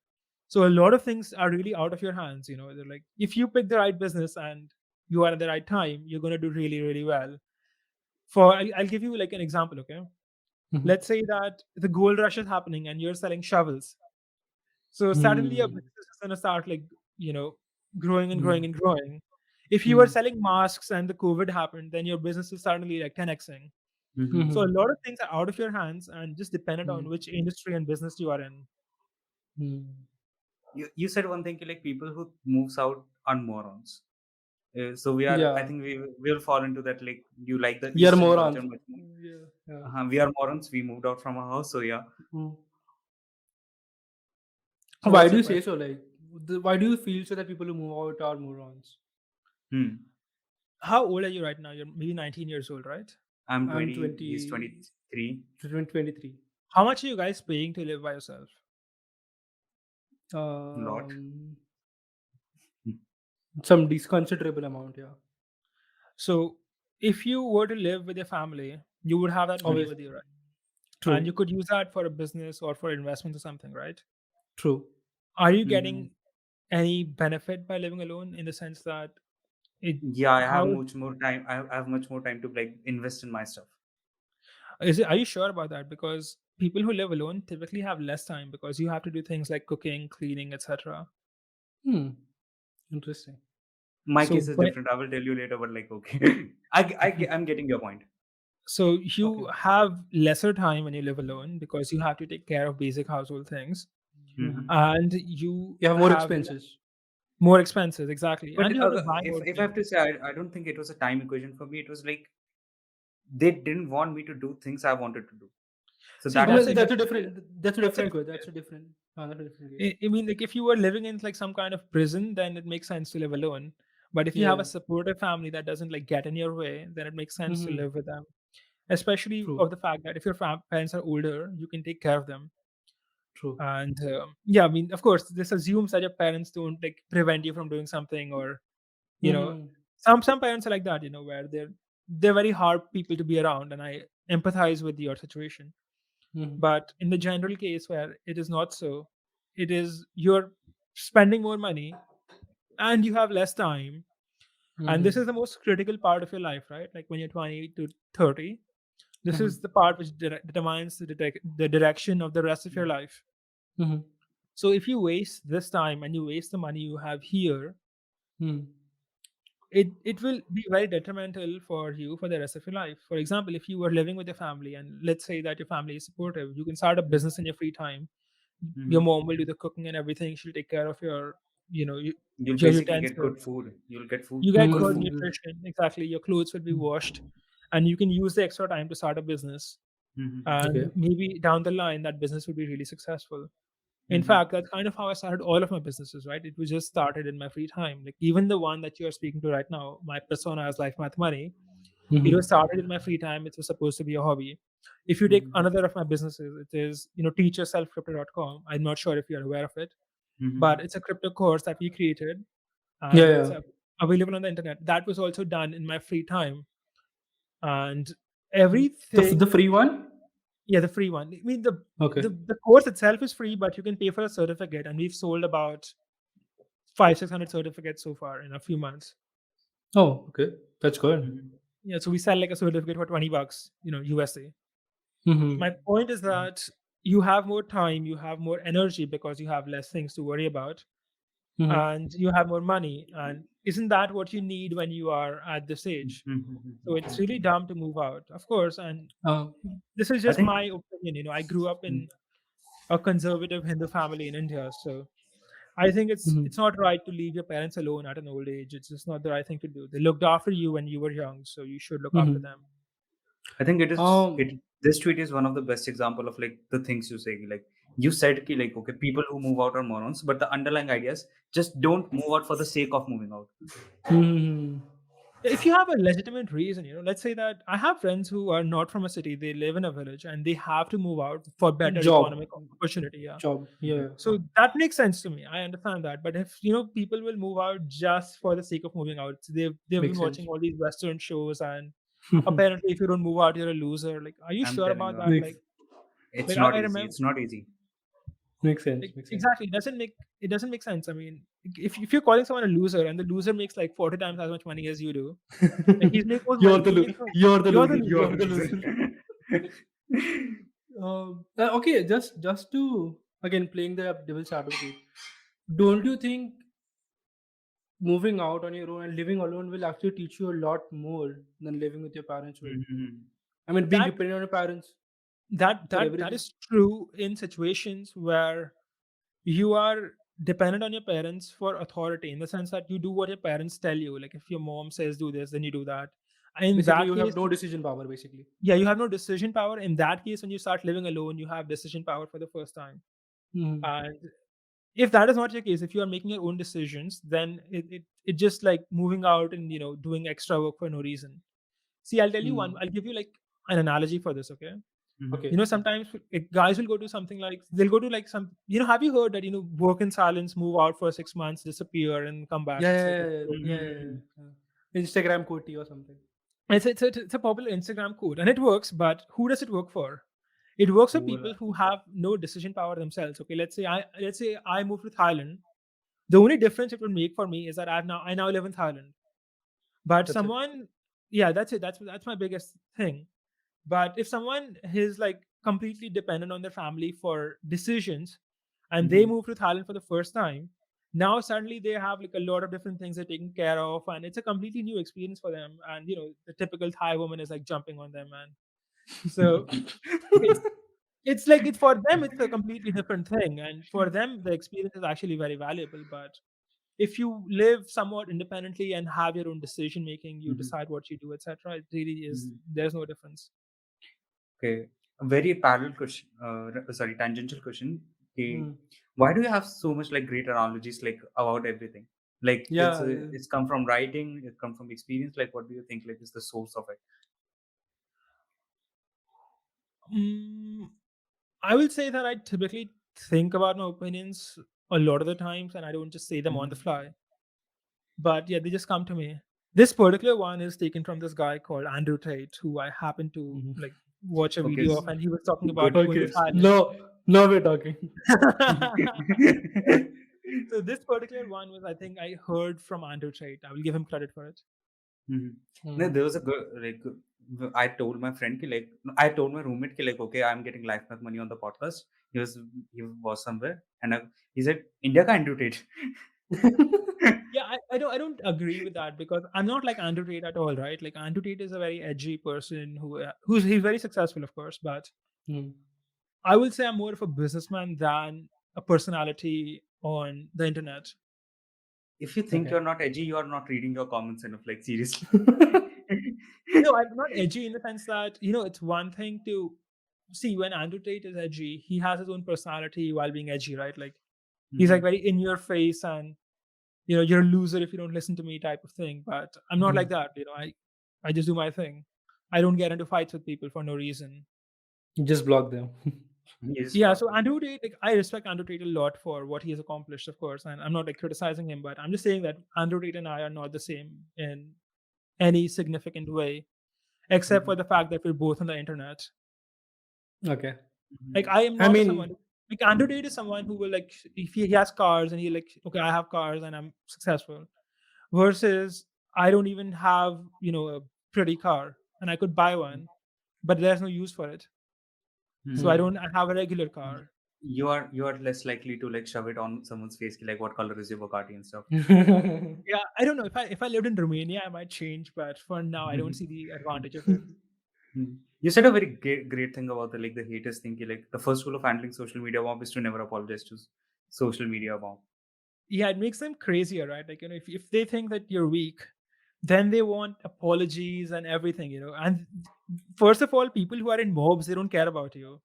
So a lot of things are really out of your hands. They're like, if you pick the right business and you are at the right time, you're going to do really, really well. I'll give you like an example. Okay, Mhm. let's say that the gold rush is happening and you're selling shovels. So suddenly your Hmm. business is going to start like, you know, growing and growing Hmm. and growing. If you were Hmm. selling masks and the COVID happened, then your business is suddenly like 10xing. Mm-hmm. So a Mm-hmm. lot of things are out of your hands and just dependent on Mm-hmm. which industry and business you are in. You said one thing like people who moves out are morons. So we are. I Yeah, think we will fall into that. Like you like the we are Eastern morons. culture much more. Yeah, yeah. We are morons. We moved out from our house. So yeah. Mm. So Why what's do your you say question? so? Like, why do you feel so that people who move out are morons? Hmm. How old are you right now? You're maybe 19 years old, right? I'm I'm 20. He's 20, 23. 23. How much are you guys paying to live by yourself? Lot. Um, Hmm. some considerable amount, yeah. So if you were to live with your family, you would have that money Always with you, right? And you true, could use that for a business or for investment or something, right? true. Are you Mm-hmm. getting any benefit by living alone in the sense that it Yeah, I have how much more time. I have much more time to like invest in my stuff. is it, are you sure about that? Because people who live alone typically have less time because you have to do things like cooking, cleaning, etc. Hmm. Interesting. My So case is when, different. I will tell you later. But like, okay, I'm getting your point. so you Okay. have lesser time when you live alone because you have to take care of basic household things, Mm-hmm. and you You have more have expenses. more expenses, exactly, But and you have to buy more if I have things. to say, I don't think it was a time equation for me. It was like they didn't want me to do things I wanted to do. So See, that that's has a changed. That's a different different. That's a that's a different different case. That's case. a different. That's a different case. I mean, like if you were living in like some kind of prison, then it makes sense to live alone. But if you have a Yeah. supportive family that doesn't like get in your way, then it makes sense to Mm-hmm. live with them. Especially True. of the fact that if your parents are older, you can take care of them. True. And yeah, I mean, of course, this assumes that your parents don't like prevent you from doing something, or you know, Mm-hmm. some parents are like that, where they're very hard people to be around, and I empathize with your situation. Mm-hmm. But in the general case where it is not so, it is you're spending more money and you have less time. And this Mm-hmm. is the most critical part of your life, right? Like when you're 20 to 30, this Mm-hmm. is the part which determines the direction of the rest of your life. Mm-hmm. So if you waste this time and you waste the money you have here, Mm-hmm. it will be very detrimental for you for the rest of your life. For example, if you were living with your family and let's say that your family is supportive, you can start a business in your free time. Your Mm-hmm. mom will do the cooking and everything. She'll take care of your, you know, you, You'll your basically get utensils. good food. You'll get food, You get good good food. Mm-hmm. nutrition. Exactly. Your clothes will be washed, and you can use the extra time to start a business. Mm-hmm. And Okay. maybe down the line, that business will be really successful. In Mm-hmm. fact, that's kind of how I started all of my businesses, right? It was just started in my free time. Like even the one that you are speaking to right now, my persona is Life Math Money. It was Mm-hmm. started in my free time. It was supposed to be a hobby. If you take Mm-hmm. another of my businesses, it is, teachyourselfcrypto.com. I'm not sure if you're aware of it, but Mm-hmm. it's a crypto course that we created, Yeah. and it's Yeah. available on the internet. That was also done in my free time, and The everything. free one. Yeah, the free one. I mean, Okay. the course itself is free, but you can pay for a certificate, and we've sold about 500-600 certificates so far in a few months. Oh, okay. That's good. Mm-hmm. Yeah, so we sell like a certificate for $20, USA. Mm-hmm. My point is that you have more time, you have more energy because you have less things to worry about, Mm-hmm. and you have more money. And isn't that what you need when you are at this age? So it's Mm-hmm. really dumb to move out, of course. And Uh, this is I just think. my opinion. I grew up in a conservative Hindu family in India, so I think it's mhm. it's not right to leave your parents alone at an old age. It's just not the right thing to do. They looked after you when you were young, so you should look after Mhm. them. I think it is Um, it. This tweet is one of the best example of like the things you say. Like you said, ki, like okay, people who move out are morons, but the underlying ideas just don't move out for the sake of moving out. mhm. If you have a legitimate reason, let's say that I have friends who are not from a city, they live in a village and they have to move out for better Job, economic opportunity. Yeah. job. Yeah. So that makes sense to me. I understand that. But if people will move out just for the sake of moving out, so they've been Makes watching sense. all these Western shows, and apparently if you don't move out, you're a loser. Like, are you I'm sure telling about you, that? makes Like it's I, not I easy. remember. It's not easy. makes sense. Like, Makes sense. exactly, it doesn't make sense. I mean, if you're calling someone a loser and the loser makes like 40 times as much money as you do, like he's making more money. You're the You're the loser. You are loser. You're the the loser. loser. Okay, just to again playing the devil's advocate. Don't you think moving out on your own and living alone will actually teach you a lot more than living with your parents will? Mhm. I mean, being that dependent on your parents for that everything. is true in situations where you are dependent on your parents for authority, in the sense that you do what your parents tell you. Like if your mom says do this, then you do that. In Basically, that you have case, no decision power. Basically. yeah, you have no decision power. In that case, when you start living alone, you have decision power for the first time. Hmm. And if that is not your case, if you are making your own decisions, then it just like moving out and doing extra work for no reason. See, I'll tell you one. Hmm. I'll give you like an analogy for this. Okay, Mm-hmm. Okay. sometimes guys will go to something like they'll go to like some. Have you heard that work in silence, move out for 6 months, disappear, and come back? Yeah, It's yeah, like yeah, yeah, yeah, Mm-hmm. yeah, yeah. Instagram quote or something. it's a popular Instagram code, and it works. But who does it work for? It works for Cool. people who have no decision power themselves. Okay, let's say I move to Thailand. The only difference it would make for me is that I now live in Thailand. But That's it. someone, yeah, that's it. That's my biggest thing. But if someone is like completely dependent on their family for decisions, and they Mm-hmm. move to Thailand for the first time, now suddenly they have like a lot of different things they're taking care of, and it's a completely new experience for them. And the typical Thai woman is like jumping on them, and so it's it's like it's for them it's a completely different thing, and for them the experience is actually very valuable. But if you live somewhat independently and have your own decision making, you Mm-hmm. decide what you do, etc., it really is, Mm-hmm. there's no difference. Okay, a very parallel question. Sorry, tangential question. Okay, Hmm. why do you have so much like great analogies like about everything? Like Yeah, yeah. it's come from writing, it come from experience. Like, what do you think like is the source of it? mm, I will say that I typically think about my opinions a lot of the times, and I don't just say them on the Mm-hmm. fly, but yeah, they just come to me. This particular one is taken from this guy called Andrew Tate, who I happened to Mhm. like watch a Okay, video of, and he was talking good. about going to Okay. Thailand. Now we're talking. So this particular one was, I think, I heard from Andrew Tate. I will give him credit for it. Mhm. No, Hmm. there was a good like I told my friend ki, like I told my roommate ki, like okay I'm getting life money on the podcast. He was somewhere and he said India ka Andrew Tate. Yeah, I don't agree with that, because I'm not like Andrew Tate at all, right? Like Andrew Tate is a very edgy person he's very successful, of course, but Hmm. I will say I'm more of a businessman than a personality on the internet. If you think Okay. you're not edgy, you are not reading your comments enough. Like seriously. No, I'm not edgy in the sense that, it's one thing to see when Andrew Tate is edgy, he has his own personality while being edgy, right? Like he's like Mhm. very in your face, and you're a loser if you don't listen to me type of thing. But I'm not Hmm. like that. I just do my thing. I don't get into fights with people for no reason. Just block them. Yes, Yeah, block so them. Andrew Tate, like I respect Andrew Tate a lot for what he has accomplished, of course, and I'm not like criticizing him, but I'm just saying that Andrew Tate and I are not the same in any significant way, except Mhm. for the fact that we're both on the internet. Okay. Like Mhm. I am I not someone mean, like Andrew Tate is someone who will like, if he has cars and he like, okay, I have cars and I'm successful, versus I don't even have, a pretty car and I could buy one, but there's no use for it. So Mhm. hmm. I have a regular car. You are less likely to like shove it on someone's face ki, like what color is your Bugatti and stuff. Yeah, I don't know. If I lived in Romania, I might change, but for now, I don't see the advantage of it. You said a very great thing about the like the haters thing. Like the first rule of handling social media bomb is to never apologize to social media bomb. Yeah, it makes them crazier, right? Like, if they think that you're weak, then they want apologies and everything, And first of all, people who are in mobs, they don't care about you.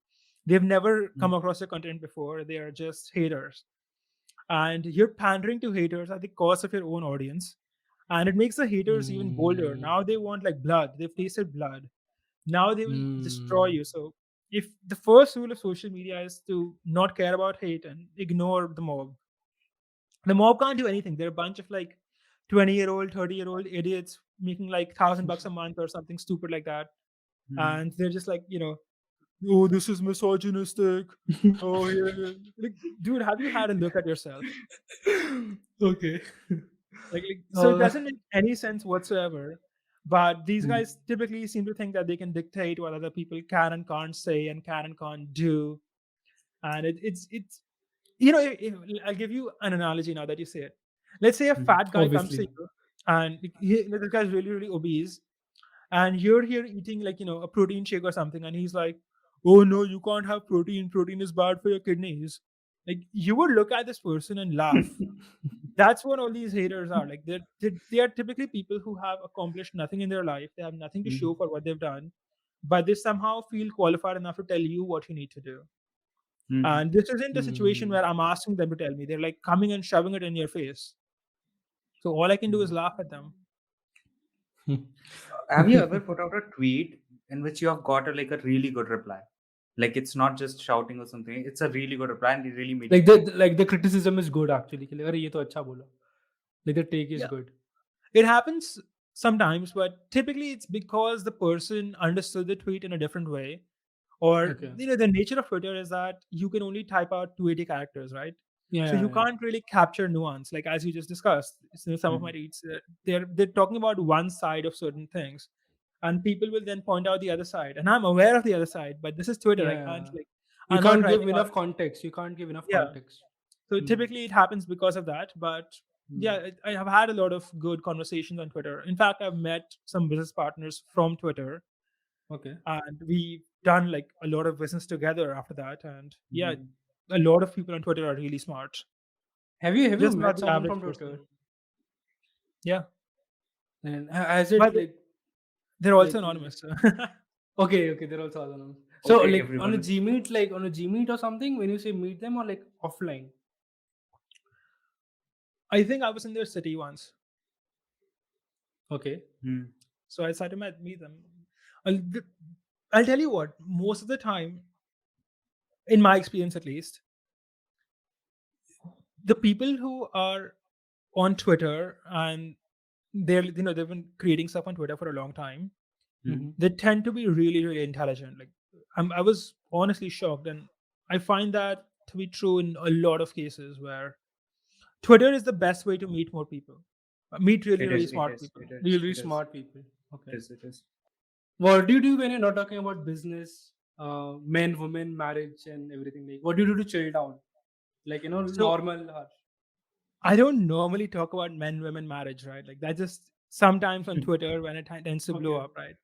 They've never come across your content before. They are just haters. And you're pandering to haters at the cost of your own audience. And it makes the haters even bolder. Hmm. Now they want like blood. They've tasted blood. Now they will destroy Hmm. you. So if the first rule of social media is to not care about hate and ignore the mob can't do anything. They're a bunch of like 20-year-old, 30-year-old idiots making like $1,000 a month or something stupid like that. Mhm. And they're just like, oh, this is misogynistic. Oh, yeah. Like, dude, have you had a look at yourself? Okay. So it Uh, doesn't make any sense whatsoever. But these Mhm. guys typically seem to think that they can dictate what other people can and can't say and can and can't do. And it's I'll give you an analogy now that you say it. Let's say a Mhm. fat guy comes to Obviously. you, and this guy's really really obese, and you're here eating like a protein shake or something, and he's like, "Oh no, you can't have protein. Protein is bad for your kidneys." Like you would look at this person and laugh. That's what all these haters are like. They are typically people who have accomplished nothing in their life. They have nothing to show Mhm. for what they've done, but they somehow feel qualified enough to tell you what you need to do. Mhm. And this isn't a situation Hmm. where I'm asking them to tell me. They're like coming and shoving it in your face. So all I can do is laugh at them. Have you ever put out a tweet in which you have got like a really good reply? Like it's not just shouting or something. It's a really good reply and it really made you Like think. the criticism is good actually. कि अरे ये तो अच्छा बोला. Like the take is Yeah, good. it happens sometimes, but typically it's because the person understood the tweet in a different way. Or Okay. the nature of Twitter is that you can only type out 280 characters, right? Yeah, So yeah, you yeah. can't really capture nuance, like as you just discussed. Some of my Mhm. reads, they're talking about one side of certain things, and people will then point out the other side. And I'm aware of the other side, but this is Twitter. I can't Yeah. like You I'm not can't give writing out. enough context. You can't give enough Yeah. context. So Hmm. typically it happens because of that. But Hmm. yeah, I have had a lot of good conversations on Twitter. In fact, I've met some business partners from Twitter, Okay. and we've done like a lot of business together after that. And yeah, Mhm. a lot of people on Twitter are really smart, Have you just not met the someone average from Twitter? person. Yeah, And has it but they're also like anonymous. okay, they're also anonymous. So Okay, like on a everyone. Gmeet, like on a Gmeet or something, when you say meet them or like offline. I think I was in their city once, Okay. Hmm. so I decided to meet them. I'll, I'll tell you what. Most of the time, in my experience at least, the people who are on Twitter and they've been creating stuff on Twitter for a long time, Hmm. Mm-hmm. they tend to be really really intelligent. Like I was honestly shocked, and I find that to be true in a lot of cases where Twitter is the best way to meet more people, meet really It really is. It smart is. people. It is. Really It is. smart people. It Okay. is. It is. What do you do when you're not talking about business, men, women, marriage, and everything? Like, what do you do to chill down? Like, So normal. I don't normally talk about men women marriage, right? Like that just sometimes on Twitter when it tends to blow Okay. up, right?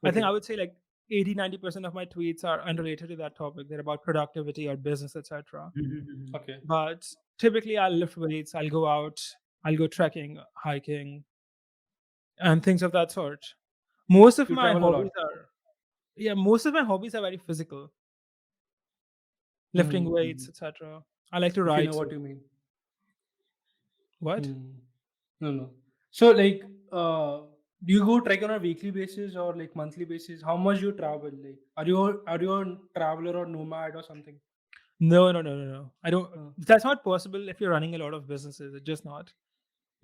I think Okay. I would say like 80-90% of my tweets are unrelated to that topic. They're about productivity or business, etc. Mhm. Okay. But typically I'll lift weights, I'll go out, I'll go trekking, hiking, and things of that sort. Most of You my travel a lot. hobbies are yeah, most of my hobbies are very physical, lifting Hmm. weights, etc. I like to If you ride. know So what you mean. what? Hmm. No, no. So, like, do you go trek on a weekly basis or like monthly basis? How much do you travel? Like, are you a traveler or nomad or something? No, no, no, no, no. I don't. Uh, That's not possible if you're running a lot of businesses. It's just not.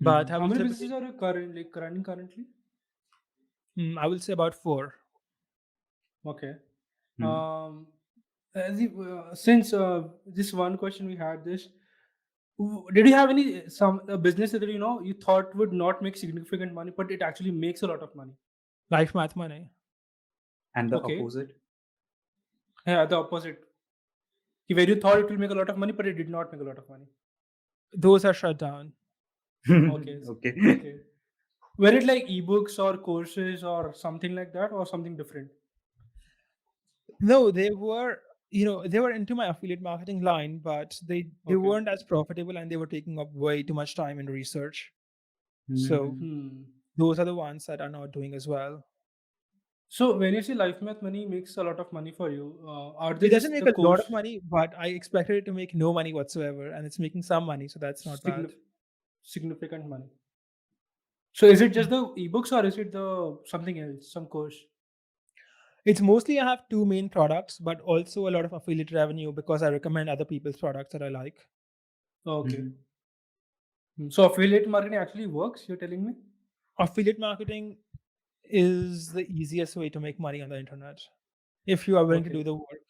But Mhm. I how will many typically, businesses are you running currently? I will say about four. Okay. Mhm. Um, since this one question we had this, did you have any some business that you thought would not make significant money, but it actually makes a lot of money? Life math money. And the Okay. opposite. Yeah, the opposite. Where you thought it will make a lot of money, but it did not make a lot of money. Those are shut down. Okay. Okay. Okay. Were it like ebooks or courses or something like that, or something different? No, they were, they were into my affiliate marketing line, but they Okay. weren't as profitable and they were taking up way too much time in research. So Mhm. Hmm. those are the ones that are not doing as well. So when you say life math money makes a lot of money for you, are they It doesn't just make the a lot of course money, but I expected it to make no money whatsoever, and it's making some money, so that's not bad. signif- significant money? So is it just the ebooks or is it the something else, some course? It's mostly I have two main products, but also a lot of affiliate revenue because I recommend other people's products that I like. Okay. Mhm. So affiliate marketing actually works, you're telling me? Affiliate marketing is the easiest way to make money on the internet if you are willing to Okay. do the work.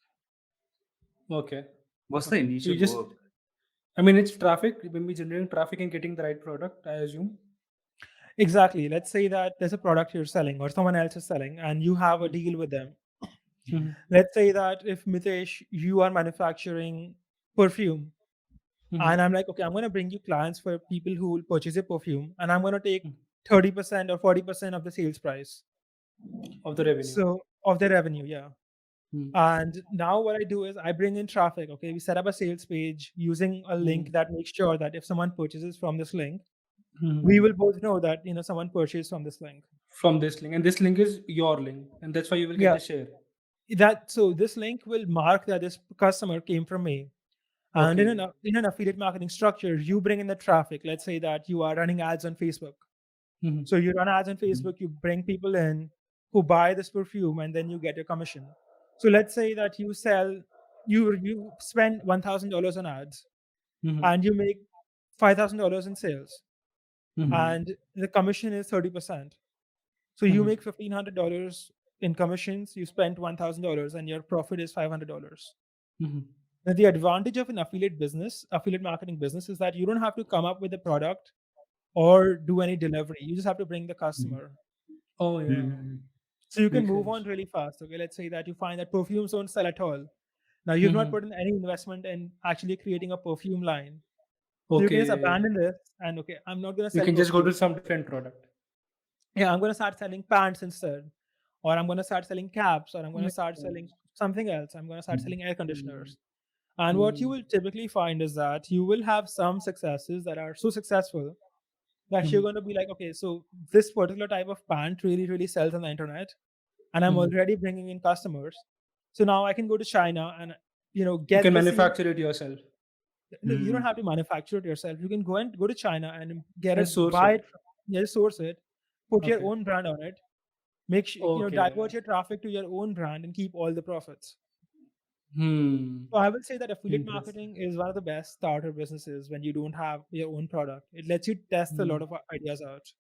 Okay. What's the Okay. So you initial just, work? I mean, it's traffic, maybe generating traffic and getting the right product, I assume. Exactly. Let's say that there's a product you're selling or someone else is selling and you have a deal with them. Mhm. Let's say that if Mitesh, you are manufacturing perfume, Mhm. and I'm like, okay, I'm going to bring you clients for people who will purchase your perfume, and I'm going to take Mhm. 30% or 40% of the sales price. of the revenue. So of their revenue, yeah. Hmm. And now what I do is I bring in traffic. Okay, we set up a sales page using a Hmm. link that makes sure that if someone purchases from this link, we Hmm. will both know that someone purchased from this link. From this link, and this link is your link, and that's why you will get Yeah, the share. that so this link will mark that this customer came from me. And in Okay. an affiliate marketing structure, you bring in the traffic. Let's say that you are running ads on Facebook. Hmm. So you run ads on Facebook, you bring people in who buy this perfume, and then you get your commission. So let's say that you spend $1,000 on ads, Hmm. and you make $5,000 in sales, Hmm. and the commission is 30%. So you Hmm. make $1,500 in commissions, you spent $1,000, and your profit is $500. Hmm. Now, the advantage of an affiliate marketing business, is that you don't have to come up with a product or do any delivery. You just have to bring the customer. Oh yeah, Mm-hmm. So you can makes move on sense. really fast. Okay, let's say that you find that perfumes don't sell at all. Now you've not Hmm. put in any investment in actually creating a perfume line. So you can just Okay, abandon this and okay, I'm not gonna you sell can just go to perfume. some different product. Yeah, I'm gonna start selling pants instead. Or I'm gonna start selling caps, or I'm gonna Makes start selling sense. something else. I'm gonna start selling air Hmm. conditioners. And what you Hmm. will typically find is that you will have some successes that are so successful that you're Hmm. going to be like, okay, so this particular type of pant really, really sells on the internet, and I'm Hmm. already bringing in customers. So now I can go to China and You can get the same. manufacture it yourself No, you don't have to manufacture it yourself. You can go to China and get and it, source buy it. it, yeah, source it, put your Okay. own brand on it, make sure Okay. divert your traffic to your own brand and keep all the profits. Hmm. So I will say that affiliate Interesting. marketing is one of the best starter businesses when you don't have your own product. It lets you test a Hmm. lot of ideas out.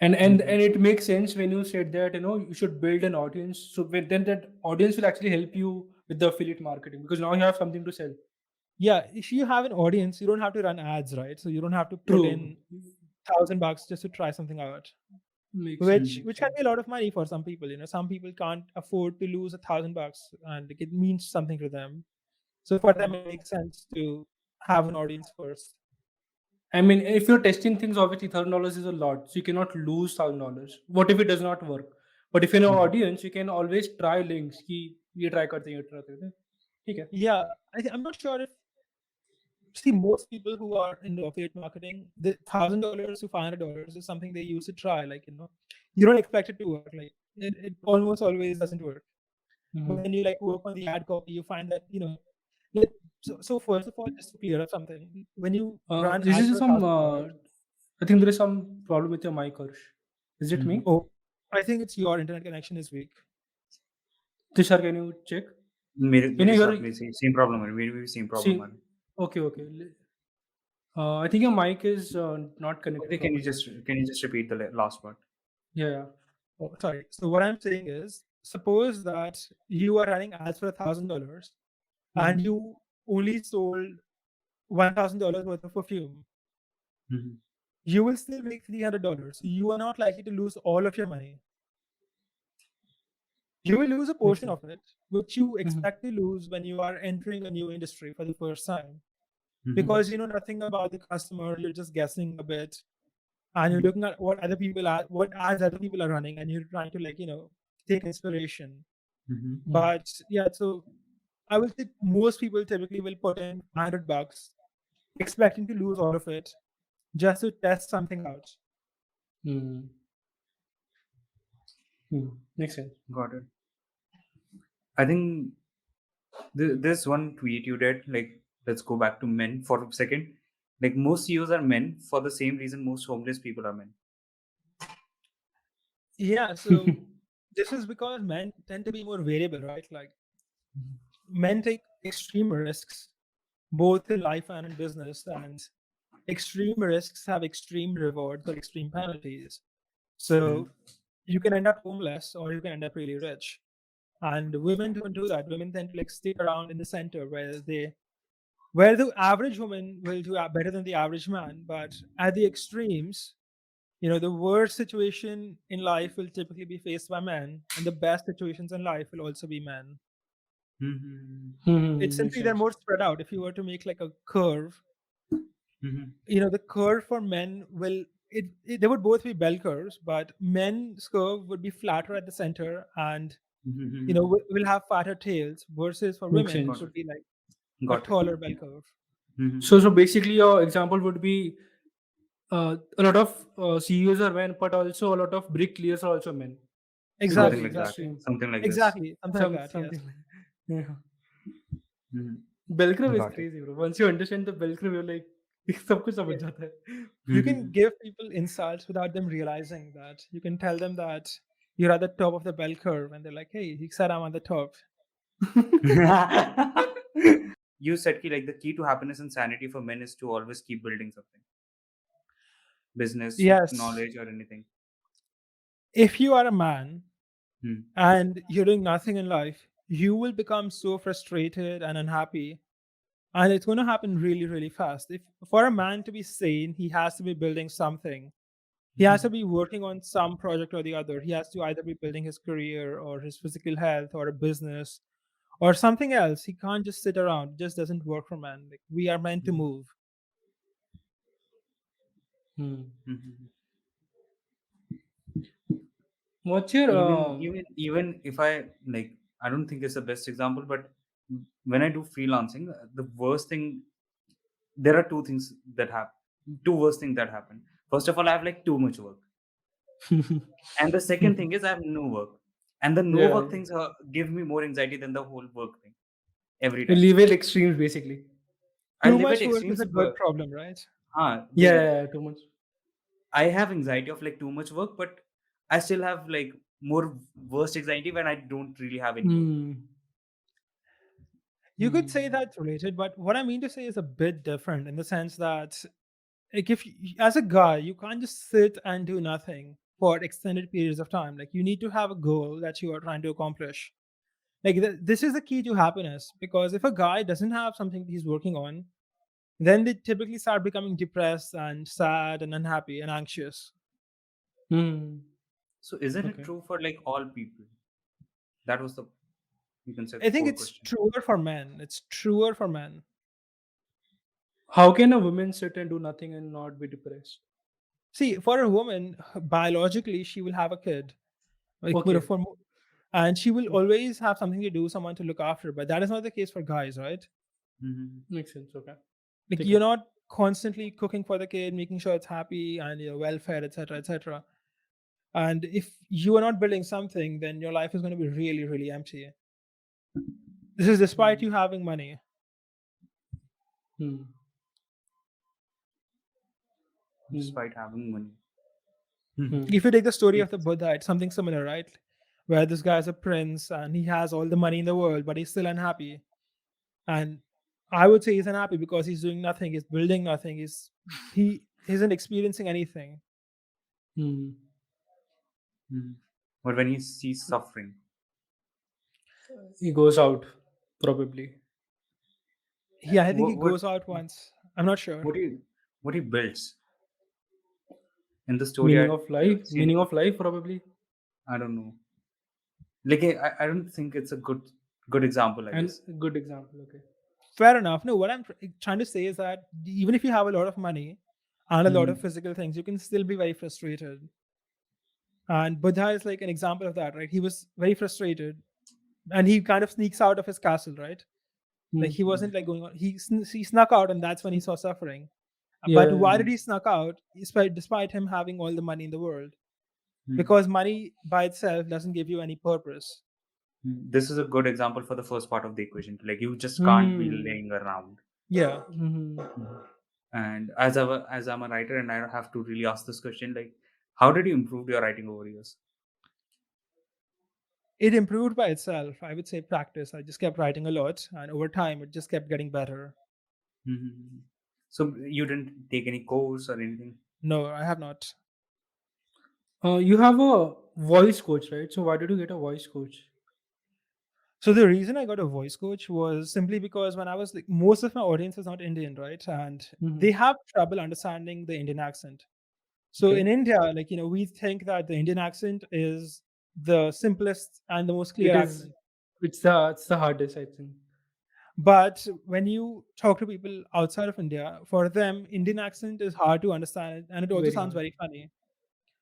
And it makes sense when you said that you should build an audience. So then that audience will actually help you with the affiliate marketing because now you have something to sell. Yeah, if you have an audience, you don't have to run ads, right? So you don't have to put True. in $1,000 just to try something out, Makes sense. which Makes can sense. be a lot of money for some people. Some people can't afford to lose $1,000, and it means something to them. So for them, it makes sense to have an audience first. I mean, if you're testing things, obviously $1,000 is a lot, so you cannot lose $1,000. What if it does not work? But if you're an audience, you can always try links. कि ये try करते हैं, ये try करते हैं. ठीक है. Yeah, I'm not sure if see most people who are into affiliate marketing, the $1,000 to $500 is something they use to try. Like you don't expect it to work. Like it almost always doesn't work. But Mhm. then you like work on the ad copy, you find that Let, so first of all, just to clear up something, when you run This ads is for some. $1,000, I think there is some problem with your mic, Harsh. Is it me? oh, I think it's your internet connection is weak. Tushar, can you check? मेरे Can मेरे you साथ hear? में same problem है मेरे में भी same problem आ See. रहा है Okay. Okay. I think your mic is not connected okay properly, Harsh. can you just repeat the last part Yeah. Yeah. Oh, sorry. So what I'm saying is, suppose that you are running ads for $1,000 and Mhm. you only sold $1,000 worth of perfume. mm-hmm. You will still make $300. You are not likely to lose all of your money. You will lose a Makes portion sense. of it, which you Mhm. expect to lose when you are entering a new industry for the first time. Mm-hmm. Because you know nothing about the customer, you're just guessing a bit, and you're Mhm. looking at what ads other people are running, and you're trying to take inspiration. Mm-hmm. Mhm. But yeah, so I will say most people typically will put in $500, expecting to lose all of it, just to test something out. Mhm. Mhm. Makes sense. got it I think there's one tweet you did like let's go back to men for a second like most CEOs are men for the same reason most homeless people are men Yeah, so this is because men tend to be more variable, right? Like men take extreme risks, both in life and in business, and extreme risks have extreme rewards or extreme penalties. So you can end up homeless or you can end up really rich. And women don't do that. Women tend to stick around in the center where the average woman will do better than the average man. But at the extremes, the worst situation in life will typically be faced by men, and the best situations in life will also be men. mm-hmm. It's Mhm. Makes simply they're sense. more spread out. If you were to make like a curve, Mm-hmm. the curve for men will they would both be bell curves, but men's curve would be flatter at the center, and will have fatter tails, versus for Makes women it Got sense. would it. be like a Got it. taller bell curve. So basically, your example would be a lot of CEOs are men, but also a lot of bricklayers are also men. Something Because Exactly, like that. exactly, extreme, Something like this. exactly, something like that. Yes. something like yeah. Bell Mhm. curve is Got it. crazy, bro. Once you understand the bell curve, you're like, सब कुछ समझ Yeah. जाता You can Mhm. give people insults without them realizing that. You can tell them that you're at the top of the bell curve, and they're like, "Hey, he said I'm at the top." You said ki, like the key to happiness and sanity for men is to always keep building something, business, Yes. knowledge, or anything. If you are a man Hmm. and you're doing nothing in life, you will become so frustrated and unhappy. And it's going to happen really, really fast. If for a man to be sane, he has to be building something. He has to be working on some project or the other. He has to either be building his career or his physical health or a business or something else. He can't just sit around. It just doesn't work for men. Like, we are meant to move. Hmm. Mhm. What's your Even if I like, I don't think it's the best example, but when I do freelancing, the worst thing, there are two worst things that happen. First of all, I have like too much work, and the second thing is I have no work, and the no yeah, work things give me more anxiety than the whole work thing every you time. live at extremes basically. I Too live at much work is extremes, a good but problem, right? Too much. I have anxiety of like too much work, but I still have like more worst anxiety when I don't really have any work. Hmm. You could Hmm. say that's related, but what I mean to say is a bit different in the sense that, like, if as a guy, you can't just sit and do nothing for extended periods of time. Like, you need to have a goal that you are trying to accomplish. Like, this is the key to happiness, because if a guy doesn't have something he's working on, then they typically start becoming depressed and sad and unhappy and anxious. Hmm. So isn't it Okay. true for like all people? That was the, you can say, I think core it's question. truer for men. It's truer for men. How can a woman sit and do nothing and not be depressed? See, for a woman, biologically, she will have a kid. Like, Okay. and she will always have something to do, someone to look after. But that is not the case for guys, right? Mhm. Makes sense. Okay. Like, Take it. you're not constantly cooking for the kid, making sure it's happy and well fed, etc., etc. And if you are not building something, then your life is going to be really, really empty. This is despite Hmm. you having money. Hmm. Hmm. Despite having money. Mhm. Hmm. If you take the story of the It's, Buddha, it's something similar, right? Where this guy is a prince and he has all the money in the world, but he's still unhappy. And I would say he's unhappy because he's doing nothing, he's building nothing, he isn't experiencing anything. Hmm. Mhm. But when he sees suffering, He goes out, probably. Yeah, I think he what goes out once. I'm not sure. what he what he builds in the story, Meaning I of life. see. Meaning of life, probably. I don't know. Like I don't think it's a good example. I And guess. a good example. Okay. Fair enough. No, what I'm trying to say is that even if you have a lot of money and a lot of Mhm. physical things, you can still be very frustrated. And Buddha is like an example of that, right? He was very frustrated and he kind of sneaks out of his castle, right? Like, Hmm. he wasn't like going on, he snuck out, and that's when he saw suffering. But Yeah. why did Mhm. he snuck out despite him having all the money in the world? Mhm. Because money by itself doesn't give you any purpose. This is a good example for the first part of the equation. Like you just can't be Hmm. laying around. Yeah. Hmm. Mhm. And as I'm a writer, and I have to really ask this question, like, how did you improve your writing over years? It improved by itself. I would say practice. I just kept writing a lot, and over time, it just kept getting better. Mhm. So you didn't take any course or anything? No, I have not. You have a voice coach, right? So why did you get a voice coach? So the reason I got a voice coach was simply because when I was like, most of my audience is not Indian, right? And Hmm. they have trouble understanding the Indian accent. So Okay. in India, like, we think that the Indian accent is the simplest and the most It clear is. accent. It's the hardest, I think. But when you talk to people outside of India, for them, Indian accent is hard to understand, and it also Very sounds hard. very funny.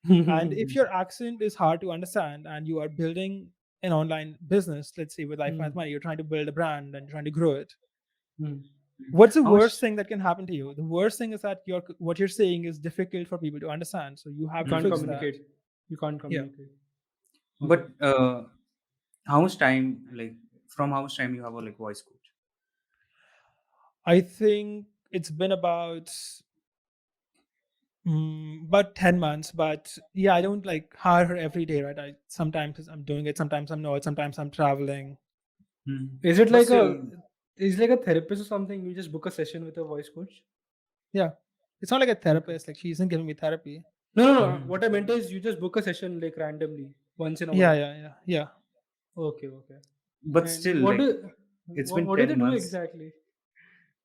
And if your accent is hard to understand, and you are building an online business, let's say with Life Math Money, you're trying to build a brand and trying to grow it. What's the How much? worst thing that can happen to you? The worst thing is that what you're saying is difficult for people to understand. So you have You to can't fix that. communicate. You can't Yeah. communicate. Okay. But how much time, like, from how much time you have a like voice coach? I think it's been about 10 months, but yeah, I don't like hire her every day, right? I sometimes I'm doing it, sometimes I'm not, sometimes I'm traveling. Is it But like still, a therapist or something? You just book a session with a voice coach? Yeah. It's not like a Okay. therapist, like she isn't giving me therapy. No, no, no. What I meant is you just book a session like randomly once in a Yeah, while. yeah, yeah, yeah. Okay, okay. but And still, like, it's been what do they 10 do months. exactly?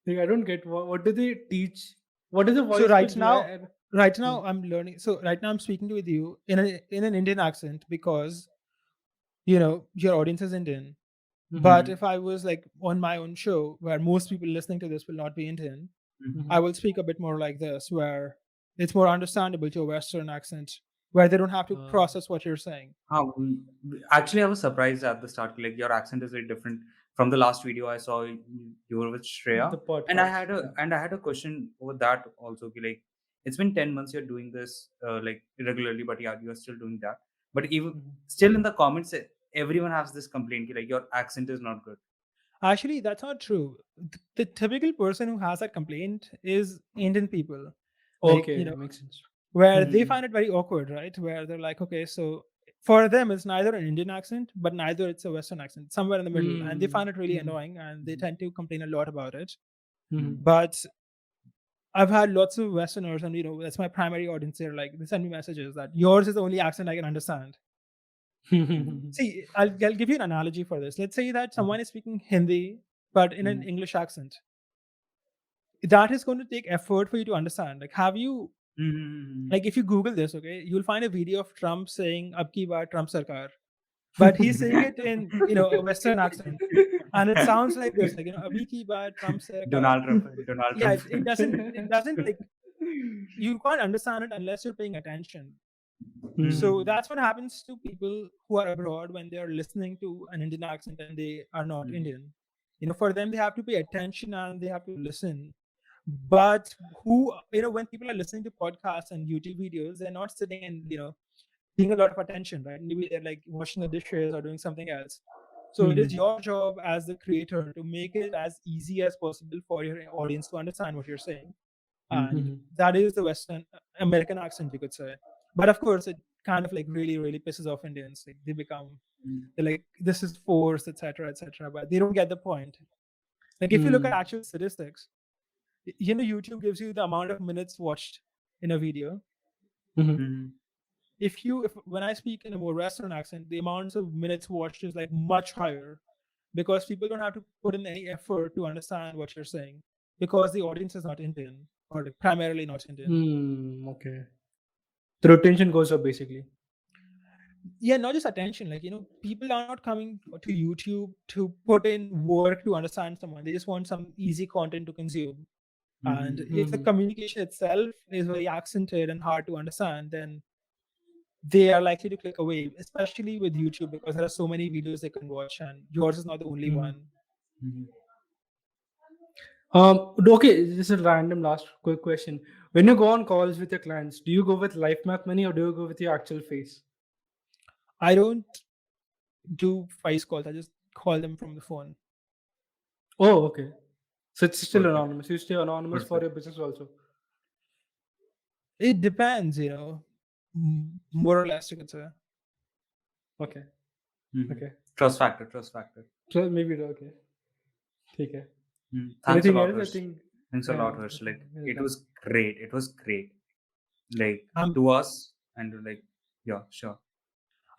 Like, I don't get what do they teach? What does a So voice coach do? right Hmm. now I'm learning. So right now I'm speaking with you in an Indian accent because your audience is Indian. But Hmm. if I was like on my own show where most people listening to this will not be Indian, Mhm. I will speak a bit more like this, where it's more understandable to a Western accent, where they don't have to Uh, process what you're saying. Actually, I was surprised at the start. Like, your accent is very different from the last video I saw. You were with Shreya, the and podcast. Yeah. I had a question over that also. Like, it's been 10 months you're doing this like regularly, but yeah, you're still doing that. But even Mhm. still in the comments, everyone has this complaint like your accent is not good. Actually, that's not true. The typical person who has that complaint is Indian people. Like, Okay, makes sense. where they Hmm. find it very awkward, right? Where they're like, okay, so for them, it's neither an Indian accent, but neither it's a Western accent, it's somewhere in the middle. And they Hmm. find it really Hmm. annoying and they tend to complain a lot about it. Hmm. Mm. But I've had lots of Westerners, and that's my primary audience here. Like, they send me messages that yours is the only accent I can understand. Hmm. See, I'll give you an analogy for this. Let's say that someone is speaking Hindi, but in an Mhm. English accent. That is going to take effort for you to understand. Like, Mhm. like if you Google this, okay, you'll find a video of Trump saying "Ab ki baar Trump sarkar," but he's saying it in a Western accent, and it sounds like this, like "Abhi ki baar Trump sarkar." Donald Trump. Donald Yeah, Trump. it doesn't like you can't understand it unless you're paying attention. So Mhm. that's what happens to people who are abroad when they are listening to an Indian accent and they are not Mhm. Indian. For them, they have to pay attention and they have to listen. But when people are listening to podcasts and YouTube videos, they're not sitting and, paying a lot of attention, right? Maybe they're like washing the dishes or doing something else. So it is your job as the creator to make it as easy as possible for your audience to understand what you're saying. And Hmm. that is the Western American accent, you could say. But of course, it kind of like really, really pisses off Indians. Like they're like, this is forced, etc., etc. But they don't get the point. Like if you look at Hmm. actual statistics, YouTube gives you the amount of minutes watched in a video. Hmm. Mhm. If when I speak in a more Western accent, the amounts of minutes watched is like much higher because people don't have to put in any effort to understand what you're saying because the audience is not Indian or like primarily not Indian. Okay. The retention goes up basically. Yeah, not just attention, like people are not coming to YouTube to put in work to understand someone. They just want some easy content to consume. And Mhm. if the Hmm. communication itself is very accented and hard to understand, then they are likely to click away, especially with YouTube, because there are so many videos they can watch and yours is not the only Hmm. one. Mhm. Okay, this is a random last quick question. When you go on calls with your clients, do you go with life math money or do you go with your actual face? I don't do voice calls, I just call them from the phone. Oh, okay. So it's still Perfect. anonymous. You stay anonymous for Perfect. your business also. It depends, more or less, you could say. Okay. Mhm. Okay. Trust factor. Trust factor. So maybe okay. Okay. Thanks a Anything lot, else? I Harsh. think. Thanks a Yeah. lot, I Harsh. think Like, we're it done. was great. It was great. Like, um, to us, and like, yeah, sure.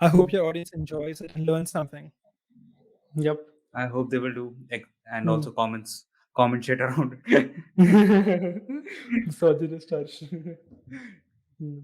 I hope your audience enjoys it and learns something. Yep. I hope they will do and Hmm. also comment shit around it. Misogynist touch. Hmm.